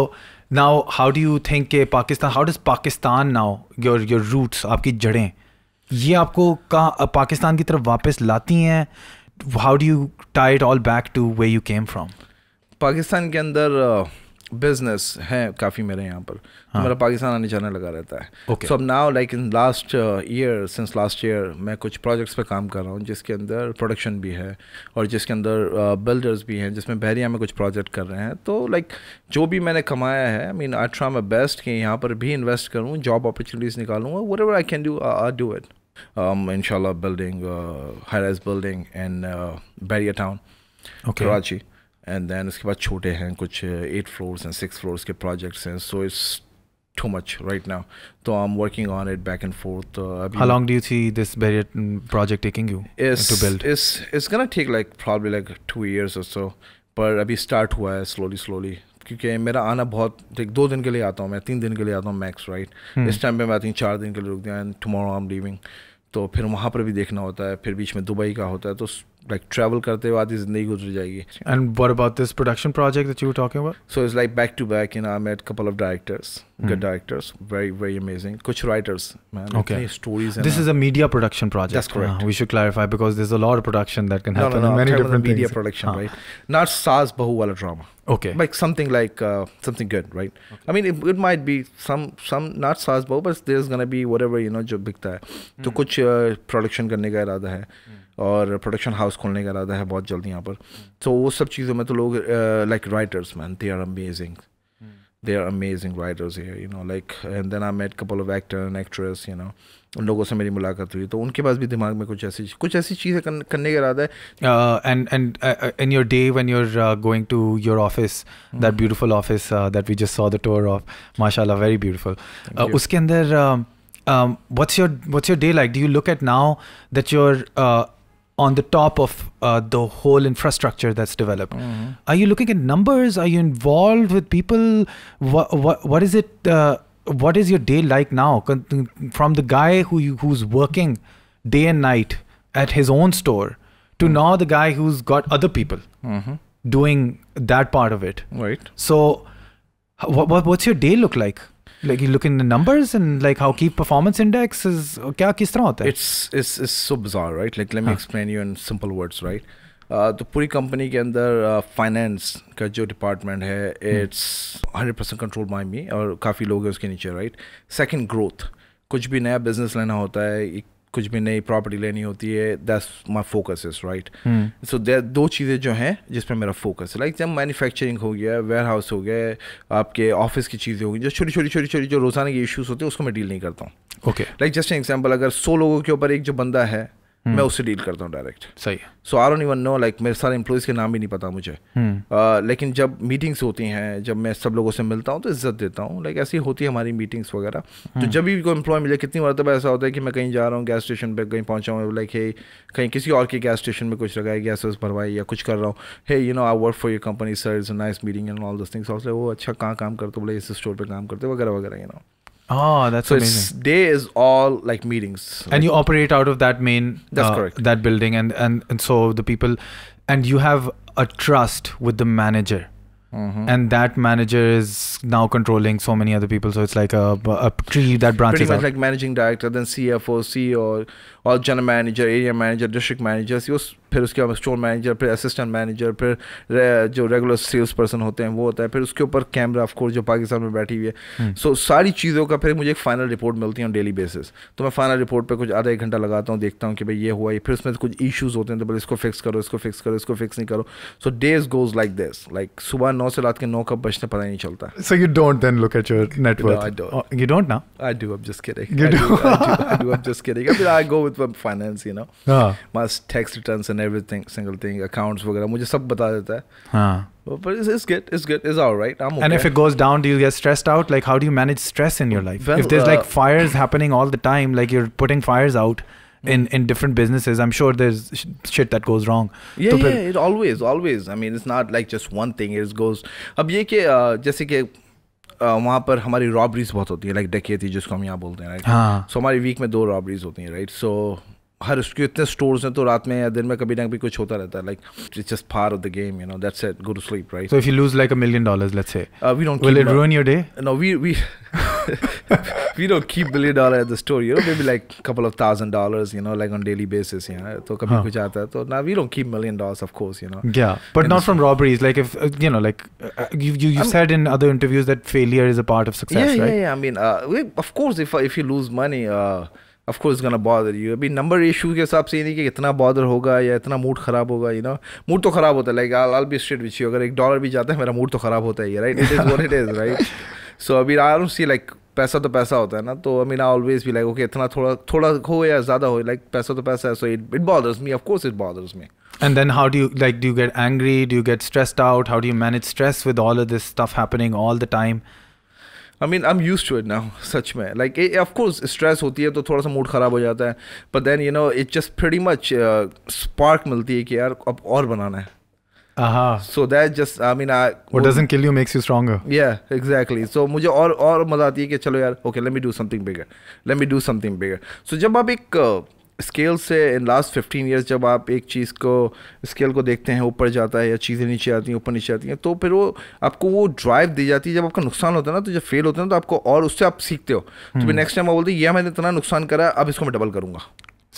now how do you think Pakistan, how does Pakistan now, your roots, आपकी जड़ें, ये आपको पाकिस्तान की तरफ वापस लाती हैं? How do you tie it all back to where you came from? Pakistan के अंदर बिजनेस है काफ़ी मेरे यहाँ पर, तो मेरा पाकिस्तान आने जाने लगा रहता है। सो अब now like in since last year मैं कुछ प्रोजेक्ट्स पे काम कर रहा हूँ जिसके अंदर प्रोडक्शन भी है और जिसके अंदर बिल्डर्स भी हैं, जिसमें बहरिया में कुछ प्रोजेक्ट कर रहे हैं। तो लाइक जो भी मैंने कमाया है, I mean I try my best कि यहाँ पर भी इन्वेस्ट करूँ, जॉब अपॉर्चुनिटीज़ निकालूँगा, whatever I can do I do it. इंशाल्लाह building high rise building in Bahria town, Karachi. And then उसके बाद छोटे हैं कुछ 8 floors and 6 floors के प्रोजेक्ट्स हैं। So it's too much right now, so I'm working on it back and forth. How long do you see this project taking you to build? It's gonna take like probably like 2 years or so, पर अभी start हुआ है slowly, क्योंकि मेरा आना बहुत 2 दिन के लिए आता हूँ मैं, 3 दिन के लिए आता हूँ मैक्स, राइट? इस टाइम पे मैं आती हूँ 4 दिन के लिए रुक दिया, and tomorrow I am leaving. तो फिर वहाँ पर भी देखना होता है, फिर बीच में दुबई का होता है, तो लाइक ट्रैवल करते हुए आधी ज़िंदगी गुजर जाएगी। And what about this production project that you were talking about? So it's like back to back, I met a couple of directors, good directors, very very amazing. Kuch writers, man. Okay. Stories. This is a media production project. That's correct. We should clarify because there's a lot of production that can happen in many different media things. Production, right? Not Saas Bahu wala drama. Okay. Like something something good, right? Okay. I mean, it might be some not Saas Bahu, but there's gonna be whatever जो बिकता है। तो कुछ production करने का इरादा है और प्रोडक्शन हाउस खोलने का इरादा है बहुत जल्दी यहाँ पर। तो वो सब चीज़ों में तो लोग like writers, man, they are amazing writers here, like and then I met couple of actor and actress, उन लोगों से मेरी मुलाकात हुई, तो उनके पास भी दिमाग में कुछ ऐसी चीज़ें करने का इरादा है। And in your day when you're going to your office, that beautiful office that we just saw the tour of, mashallah, very beautiful. उसके अंदर what's your day like? Do you look at now that you're on the top of the whole infrastructure that's developed? Are you looking at numbers? Are you involved with people? What is it? What is your day like now? From the guy who's working day and night at his own store to now the guy who's got other people doing that part of it. Right. So what's your day look like? Like you look in the numbers and like how key performance index is, क्या किस तरह होता है? It's so bizarre, right? Like let me explain you in simple words, right? तो पूरी company के अंदर finance का जो डिपार्टमेंट है, इट्स 100% कंट्रोल बाय मी और काफ़ी लोग हैं उसके नीचे, राइट? सेकंड, ग्रोथ, कुछ भी नया बिजनेस लेना होता है, कुछ भी नई प्रॉपर्टी लेनी होती है, that's my focus is right. So there दो चीज़ें जो हैं जिस पर मेरा फोकस है. लाइक जब मैन्युफैक्चरिंग हो गया, वेयर हाउस हो गया, आपके ऑफिस की चीज़ें होगी, जो छोटी छोटी जो रोज़ाना के इशूज़ होते हैं उसको मैं डील नहीं करता हूँ. ओके. लाइक जस्ट एग्जाम्पल, अगर 100 लोगों के ऊपर एक जो बंदा है, मैं उससे डील करता हूँ डायरेक्ट. सही है. So I don't even know, like मेरे सारे एम्प्लॉयज़ के नाम भी नहीं पता मुझे. लेकिन जब मीटिंग्स होती हैं, जब मैं सब लोगों से मिलता हूँ तो इज्जत देता हूँ. लाइक ऐसी होती है हमारी मीटिंग्स वगैरह. तो जब भी कोई एम्प्लॉय मिले, कितनी मरतबा ऐसा होता है कि मैं कहीं जा रहा हूँ, गैस स्टेशन पे कहीं पहुँचा हूँ, लाइक हे कहीं किसी और के गैस स्टेशन में कुछ लगा है, गैस भरवाई या कुछ कर रहा हूँ, hey you know I work for your company sir, it's a nice meeting and all this things. वो अच्छा कहाँ काम करते हो, बोले इस स्टोर पर काम करते वगैरह वगैरह, you know. Oh, that's So amazing. day is all like meetings. And you operate out of that main, That's correct. that building, and so the people, and you have a trust with the manager, and that manager is now controlling so many other people. So it's like a tree that branches Pretty much out. like managing director, then CFO, CEO, और general manager, area manager, district managers, फिर उसके बाद store manager, फिर assistant manager, फिर जो regular sales person होते हैं वो होता है, फिर उसके ऊपर कैमरा ऑफ कोर्स जो पाकिस्तान में बैठी हुई है. सो सारी चीज़ों का फिर मुझे एक फाइनल रिपोर्ट मिलती है ऑन डेली बेसिस. तो मैं फाइनल रिपोर्ट पे कुछ आधा एक घंटा लगाता हूँ, देखता हूँ कि भाई ये हुआ है, फिर उसमें कुछ इशूज़ होते हैं तो बोले इसको फिक्स करो, इसको फिक्स करो, इसको फिक्स नहीं करो. So days goes like this, like सुबह 9 से रात के 9 कब बजते पता ही नहीं चलता. So you don't then look at your net worth? No, I don't. Oh, you don't now? I do, I'm just kidding. You do? I do, I'm just kidding. I mean, I go with my finance, you know. My tax returns and everything, single thing, accounts वगैरह मुझे सब बता देता है. हाँ. But it's good, it's all right. I'm okay. And if it goes down, do you get stressed out? Like, how do you manage stress in your life? Well, if there's like fires happening all the time, like you're putting fires out in different businesses, I'm sure there's shit that goes wrong. Yeah, it always. I mean, it's not like just one thing. It goes. अब ये कि जैसे कि वहाँ पर हमारी robberies बहुत होती है, लाइक डकैती जिसको हम यहाँ बोलते हैं, राइट. हाँ. सो हमारी वीक में 2 रॉबरीज होती हैं, राइट. सो हर उसके इतने स्टोर्स हैं तो रात में या दिन में कभी ना कभी कुछ होता रहता है. Like it's just part of the game, you know. That's it. Go to sleep, right. So if you lose like $1 million, let's say, we don't. Will it ruin your day? No, we we don't keep $1 million at the store, you know. Maybe like a couple of $1,000, you know, like on daily basis, you know. तो कभी कुछ आता है तो now we don't keep $1 million, of course, you know. Yeah, but not from robberies. Like if you know, like you said in other interviews that failure is a part of success, right? Yeah. I mean, of course, if you lose money, of course it's gonna bother you. अभी number issue के हिसाब से ये नहीं कि इतना bother होगा या इतना मूड ख़राब होगा, you know. मूड तो ख़राब होता है, like I'll be straight with you. अगर $1 भी जाता है मेरा मूड तो ख़राब होता है, right? It is what it is, right? So I mean, I don't see like पैसा तो पैसा होता है ना, तो I mean I always be like okay, इतना थोड़ा हो या ज़्यादा हो, like पैसा तो पैसा है, so it bothers me. Of course it bothers me. And then how do you get angry? Do you get stressed out? How do you manage stress with all of this stuff happening all the time? I mean, I'm used to it now, सच में. Like, of course, stress होती है तो थोड़ा सा mood ख़राब हो जाता है. But then, you know, it just pretty much spark मिलती है कि यार अब और बनाना है. So that just, I mean, what doesn't kill you makes you stronger. Yeah, exactly. So मुझे और मज़ा आती है कि चलो यार, okay, let me do something bigger. So जब आप एक स्केल से इन लास्ट 15 ईयर्स जब आप एक चीज़ को स्केल को देखते हैं, ऊपर जाता है या चीज़ें नीचे आती हैं, ऊपर नीचे आती हैं, तो फिर वो आपको वो ड्राइव दी जाती है. जब आपका नुकसान होता है ना, तो जब फेल होता है ना, तो आपको और उससे आप सीखते हो. तो फिर नेक्स्ट टाइम आप बोलते हैं ये मैंने इतना नुकसान करा, अब इसको मैं डबल करूँगा.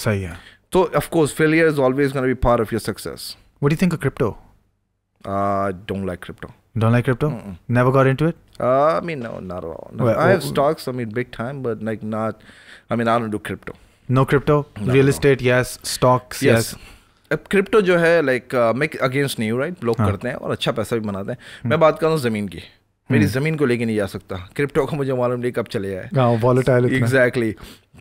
सही है. तो of course failure is always gonna be part of your success. What do you think of crypto? Don't like crypto. Don't like crypto? Never got into it? I mean, no, not at all. No. I have stocks, I mean, big time, but like not, I mean, I don't do crypto. No crypto? No. Real estate, yes. Stocks, yes. अब crypto जो है like मैं against नहीं हूँ, right. लोग करते हैं और अच्छा पैसा भी बनाते हैं. मैं बात कर रहा हूँ ज़मीन की. मेरी ज़मीन को लेके नहीं जा सकता. क्रिप्टो को मुझे मालूम नहीं कब चले जाए. वॉलेटाइल. एग्जैक्टली.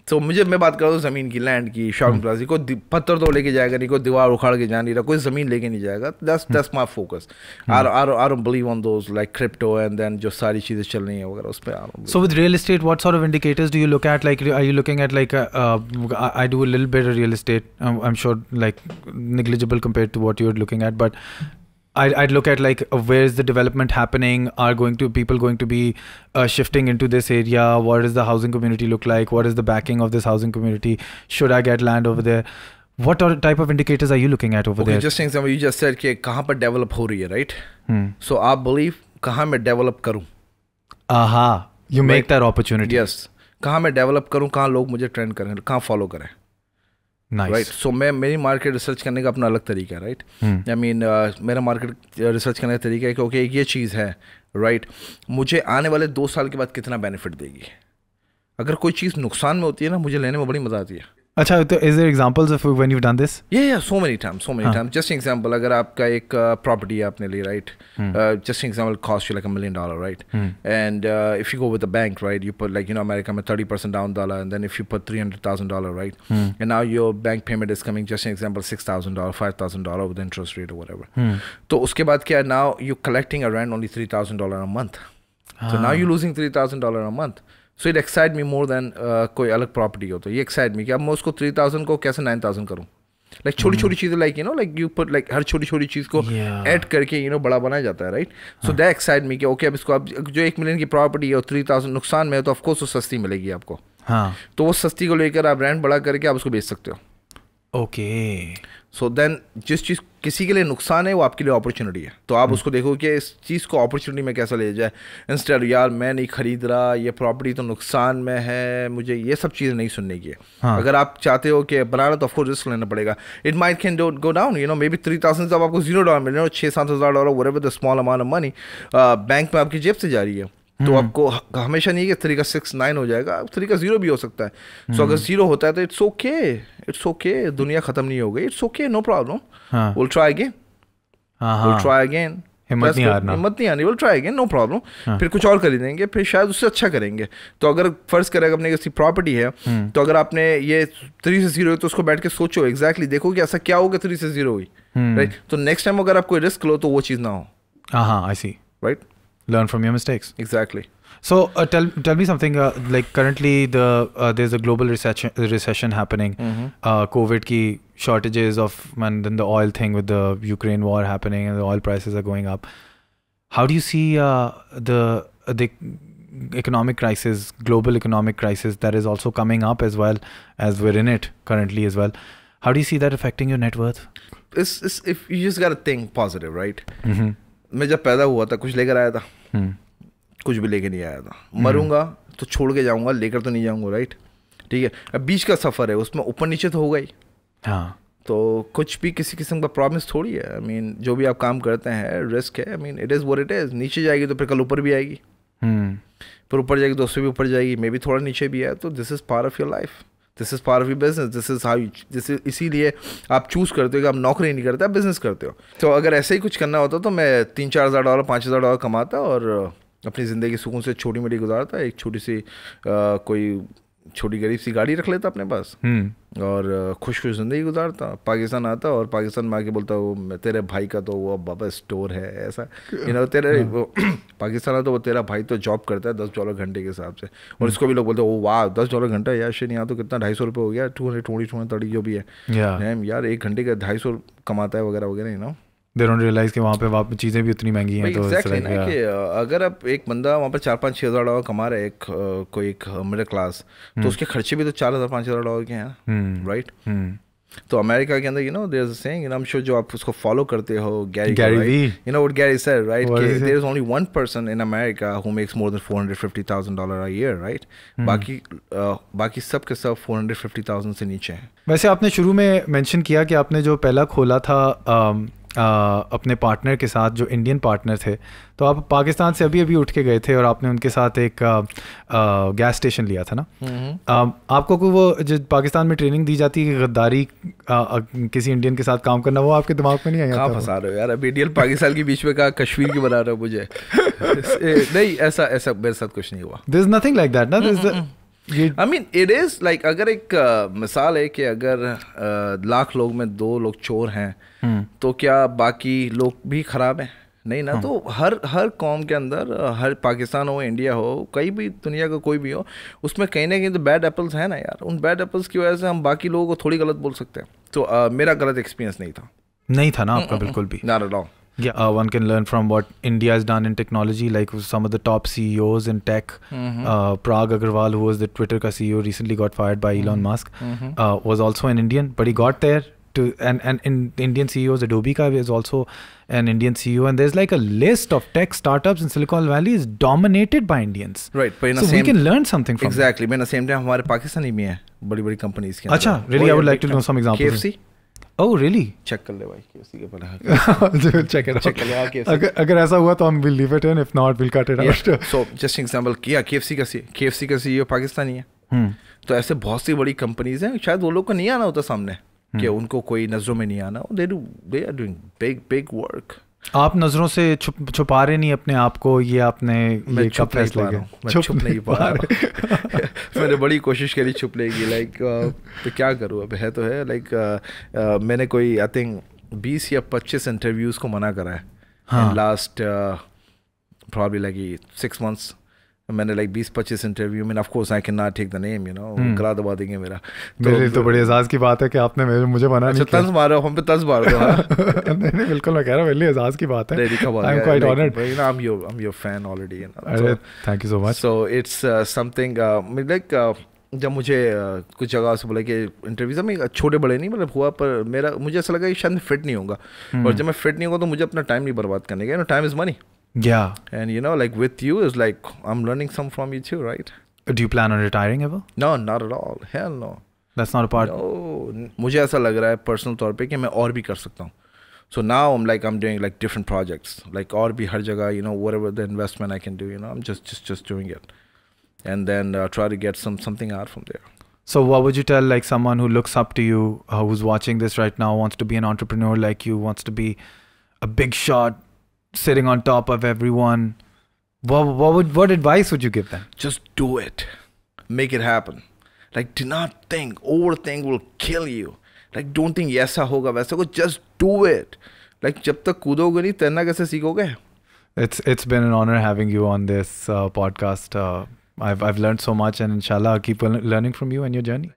तो मैं बात कर रहा हूँ ज़मीन की, लैंड की, शॉपिंग प्लाजा को. पत्थर तो लेके जाएगा नहीं, कोई दीवार उखाड़ के जा नहीं रहा, कोई ज़मीन लेके नहीं जाएगा. That's my focus. I don't believe on those like crypto and then जो सारी चीज़ें चल रही हैं वगैरह उस पर. So with real estate, what sort of indicators do you look at? Like, are you looking at like I do a little bit of real estate. I'm sure like negligible compared to what you're looking at, but I'd look at like where is the development happening? Are people going to be shifting into this area? What does the housing community look like? What is the backing of this housing community? Should I get land over there? What type of indicators are you looking at over there? Just saying, you just said कि कहाँ पर develop हो रही है, right? So आप believe कहाँ मैं develop करूँ? You make that opportunity. Yes. कहाँ मैं डेवलप करूँ, कहाँ लोग मुझे ट्रेंड करें, कहाँ फॉलो करें. Nice. राइट. सो मेरी मार्केट रिसर्च करने का अपना अलग तरीका है, राइट. आई मीन मेरा मार्केट रिसर्च करने का तरीका है कि ओके ये चीज़ है, राइट. मुझे आने वाले 2 साल के बाद कितना बेनिफिट देगी. अगर कोई चीज़ नुकसान में होती है ना, मुझे लेने में बड़ी मज़ा आती है. अच्छा, तो is there examples of when you've done this? Yeah, so many times. Just an example, अगर आपका एक property आपने ली, right? Just an example, cost you like $1 million, right? And if you go with the bank, right, you put like, you know, America में 30% down dollar, and then if you put $300,000, right? And now your bank payment is coming, just an example, $6,000, $5,000 with interest rate or whatever. तो उसके बाद क्या, now you're collecting around only $3,000 a month. So now you're losing $3,000 a month. So it excite me more than कोई अलग property हो, तो ये excite me कि अब मैं उसको 3,000 को कैसे 9,000 करूँ. लाइक छोटी छोटी चीज़ें, like you know, like you put like हर छोटी छोटी चीज़ को ऐड करके यू नो बड़ा बनाया जाता है, right. So that excite me कि ओके अब इसको, अब जो 1 मिलियन की प्रॉपर्टी है और 3,000 नुकसान में है, तो ऑफकोर्स वो सस्ती मिलेगी आपको. हाँ, तो वो सस्ती को लेकर आप रेंट बढ़ा करके आप उसको बेच सकते हो. ओके, सो देन जिस चीज़ किसी के लिए नुकसान है वो आपके लिए अपॉर्चुनिटी है, तो आप उसको देखो कि इस चीज़ को अपॉर्चुनिटी में कैसा ले जाए. इंस्टेड यार मैं नहीं खरीद रहा, ये प्रॉपर्टी तो नुकसान में है, मुझे ये सब चीज़ें नहीं सुनने की है. हाँ. अगर आप चाहते हो कि बनाना, तो ऑफकोर्स रिस्क लेना पड़ेगा. It might can go down, you know, may be 3,000 जब आपको $0 मिल रहे हो, $6,000-7,000 whatever the small amount of money bank में आपकी जेब से जा रही है. तो आपको हमेशा नहीं कि 3 का 6 9 हो जाएगा, 3 का 0 भी हो सकता है. सो अगर 0 होता है तो इट्स ओके, दुनिया खत्म नहीं हो गई, it's okay, no problem, will try again, हिम्मत नहीं आनी, will try again, no problem. फिर कुछ और खरीदेंगे, फिर शायद उससे अच्छा करेंगे. तो अगर फर्ज करें अपने किसी प्रॉपर्टी है, तो अगर आपने ये 3 से 0 है, तो उसको बैठ के सोचो एग्जैक्टली, देखो कि ऐसा क्या होगा 3 से 0 हुई, राइट. तो नेक्स्ट टाइम अगर आप कोई रिस्क लो तो वो चीज़ ना हो. आई सी, right. Learn from your mistakes. Exactly. So tell me something. Like currently there's a global recession happening. COVID की shortages of, and then the oil thing with the Ukraine war happening, and the oil prices are going up. How do you see the economic crisis, global economic crisis that is also coming up as well, as we're in it currently as well? How do you see that affecting your net worth? If you just gotta think positive, right? मैं जब पैदा हुआ था कुछ लेकर आया था, कुछ भी लेकर नहीं आया था. मरूंगा तो छोड़ के जाऊंगा, लेकर तो नहीं जाऊंगा, राइट. ठीक है, अब बीच का सफ़र है, उसमें ऊपर नीचे तो होगा ही. हाँ, तो कुछ भी किसी किस्म का प्रॉमिस थोड़ी है. आई मीन जो भी आप काम करते हैं रिस्क है. I mean it is what it is. नीचे जाएगी तो फिर कल ऊपर भी आएगी, फिर ऊपर जाएगी तो उससे भी ऊपर जाएगी, मे बी थोड़ा नीचे भी है. तो this is part of your life, this is part of your business, this is how you, इसीलिए आप चूज़ करते हो कि आप नौकरी नहीं करते, आप बिजनेस करते हो. तो अगर ऐसे ही कुछ करना होता तो मैं $3-4,000 $5,000 कमाता और अपनी ज़िंदगी सुकून से छोटी मोटी गुजारता. एक छोटी सी कोई छोटी गरीब सी गाड़ी रख लेता अपने पास और खुश ज़िंदगी गुजारता. पाकिस्तान आता और पाकिस्तान में आके बोलता वो तेरे भाई का तो वो बाबा स्टोर है, ऐसा यू नो, तेरे पाकिस्तान आता वो तेरा भाई तो जॉब करता है $10 घंटे के हिसाब से. और इसको भी लोग बोलते हैं ओ वाह $10 घंटा यार, शेन यहाँ तो कितना $250 हो गया, 220-230 जो भी है यार, 1 घंटे का 250 कमाता है वगैरह वगैरह, you know. They don't realize कि वहाँ पे चीज़ें भी उतनी महंगी हैं. तो exactly ना कि अगर आप एक बंदा वहाँ पर $4-5-6,000 कमा रहा है, कोई एक मिडिल क्लास, तो उसके खर्चे भी तो $4,000-5,000 के हैं, राइट. तो अमेरिका के अंदर you know there is a saying, I am sure जो आप उसको फॉलो करते हो, Gary Vee, you know what Gary said, right, there is only one person in America who makes more than $450,000 a year, right. बाकी सब के सब 450,000 से नीचे हैं. वैसे आपने शुरू में मेंशन किया कि आपने जो पहला खोला था अपने पार्टनर के साथ, जो इंडियन पार्टनर थे, तो आप पाकिस्तान से अभी उठ के गए थे और आपने उनके साथ एक गैस स्टेशन लिया था ना. आपको कोई वो जो पाकिस्तान में ट्रेनिंग दी जाती है कि गद्दारी किसी इंडियन के साथ काम करना, वो आपके दिमाग में नहीं आया? कहाँ फंसा रहे हो यार, अभी इंडियन पाकिस्तान के बीच में कहा कश्मीर की बना रहे हो मुझे. नहीं, ऐसा मेरे साथ कुछ नहीं हुआ. There is nothing like that ना. I mean it is like, अगर एक मिसाल है कि अगर 1,00,000 लोग में 2 लोग चोर हैं, तो क्या बाकी लोग भी ख़राब हैं? नहीं ना. तो हर कौम के अंदर, हर पाकिस्तान हो, इंडिया हो, कहीं भी दुनिया का कोई भी हो, उसमें कहीं ना कहीं तो बैड एप्पल्स हैं ना यार. उन बैड एप्पल्स की वजह से हम बाकी लोगों को थोड़ी गलत बोल सकते हैं. तो मेरा गलत एक्सपीरियंस नहीं था ना आपका, बिल्कुल भी. Not at all. Yeah, one can learn from what India has done in technology, like some of the top CEOs in tech. Parag Agrawal, who was the Twitter ka CEO, recently got fired by Elon Musk, was also an Indian, but he got there to, and in Indian CEOs, Adobe ka is also an Indian CEO, and there's like a list of tech startups in Silicon Valley is dominated by Indians. Right, but so we can learn something from exactly. But at the same time, हमारे पाकिस्तानी भी हैं बड़ी companies के. अच्छा, really, I would like to know some examples. KFC. Oh really? Check कर ले भाई KFC के पहले. Check it out. चेक कर ले KFC. अगर ऐसा हुआ तो हम will leave it in, if not we'll cut it out. So just example किया KFC का CEO पाकिस्तानी है. तो ऐसे बहुत सी बड़ी कंपनीज हैं, शायद वो लोग को नहीं आना होता सामने कि उनको कोई नज़रों में नहीं आना, they are doing big work. आप नज़रों से छुपा रहे नहीं अपने आप को, ये आपने मैं छुप नहीं पा रहा हूँ, मैं छुप नहीं पा रहा हूँ। मैंने बड़ी कोशिश करी छुपने की, लाइक तो क्या करूँ, अब है तो है, लाइक मैंने कोई आई थिंक 20 या 25 इंटरव्यूज़ को मना करा है लास्ट प्रॉब्ली लाइक 6 months। मैंने लाइक 20-25 इंटरव्यू में, of course I can not take the name, you know, गला दबा देंगे मेरा। तो बड़ी एजाज़ की बात है कि आपने मुझे मना नहीं किया। तंज मारो, हम पे तंज मार दो। नहीं बिल्कुल, मैं कह रहा हूँ मेरे लिए एजाज़ की बात है। I am quite honoured, I'm your fan already, you know। अरे thank you so much. So it's something like जब मुझे कुछ जगह से बोला कि इंटरव्यूज़ में छोटे बड़े नहीं मतलब हुआ, पर मुझे ऐसा लगा कि शायद मैं फिट नहीं होगा, और जब मैं फिट नहीं होगा तो मुझे अपना टाइम नहीं बर्बाद करने का, time is money. Yeah. And you know, like with you is like I'm learning some from you too, right? Do you plan on retiring ever? No, not at all. Hell no. That's not a part. No, मुझे ऐसा लग रहा है personal तौर पे कि मैं और भी कर सकता हूँ. So now I'm doing like different projects, like और भी हर जगह, you know, whatever the investment I can do, you know, I'm just doing it, and then try to get something out from there. So what would you tell like someone who looks up to you, who's watching this right now, wants to be an entrepreneur like you, wants to be a big shot, sitting on top of everyone? What advice would you give them? Just do it. Make it happen. Like, do not think. Overthink will kill you. Like, don't think ऐसा होगा वैसा होगा. Just do it. Like, जब तक कूदोगे नहीं तैरना कैसे सीखोगे? It's been an honor having you on this podcast. I've learned so much, and inshallah I'll keep learning from you and your journey.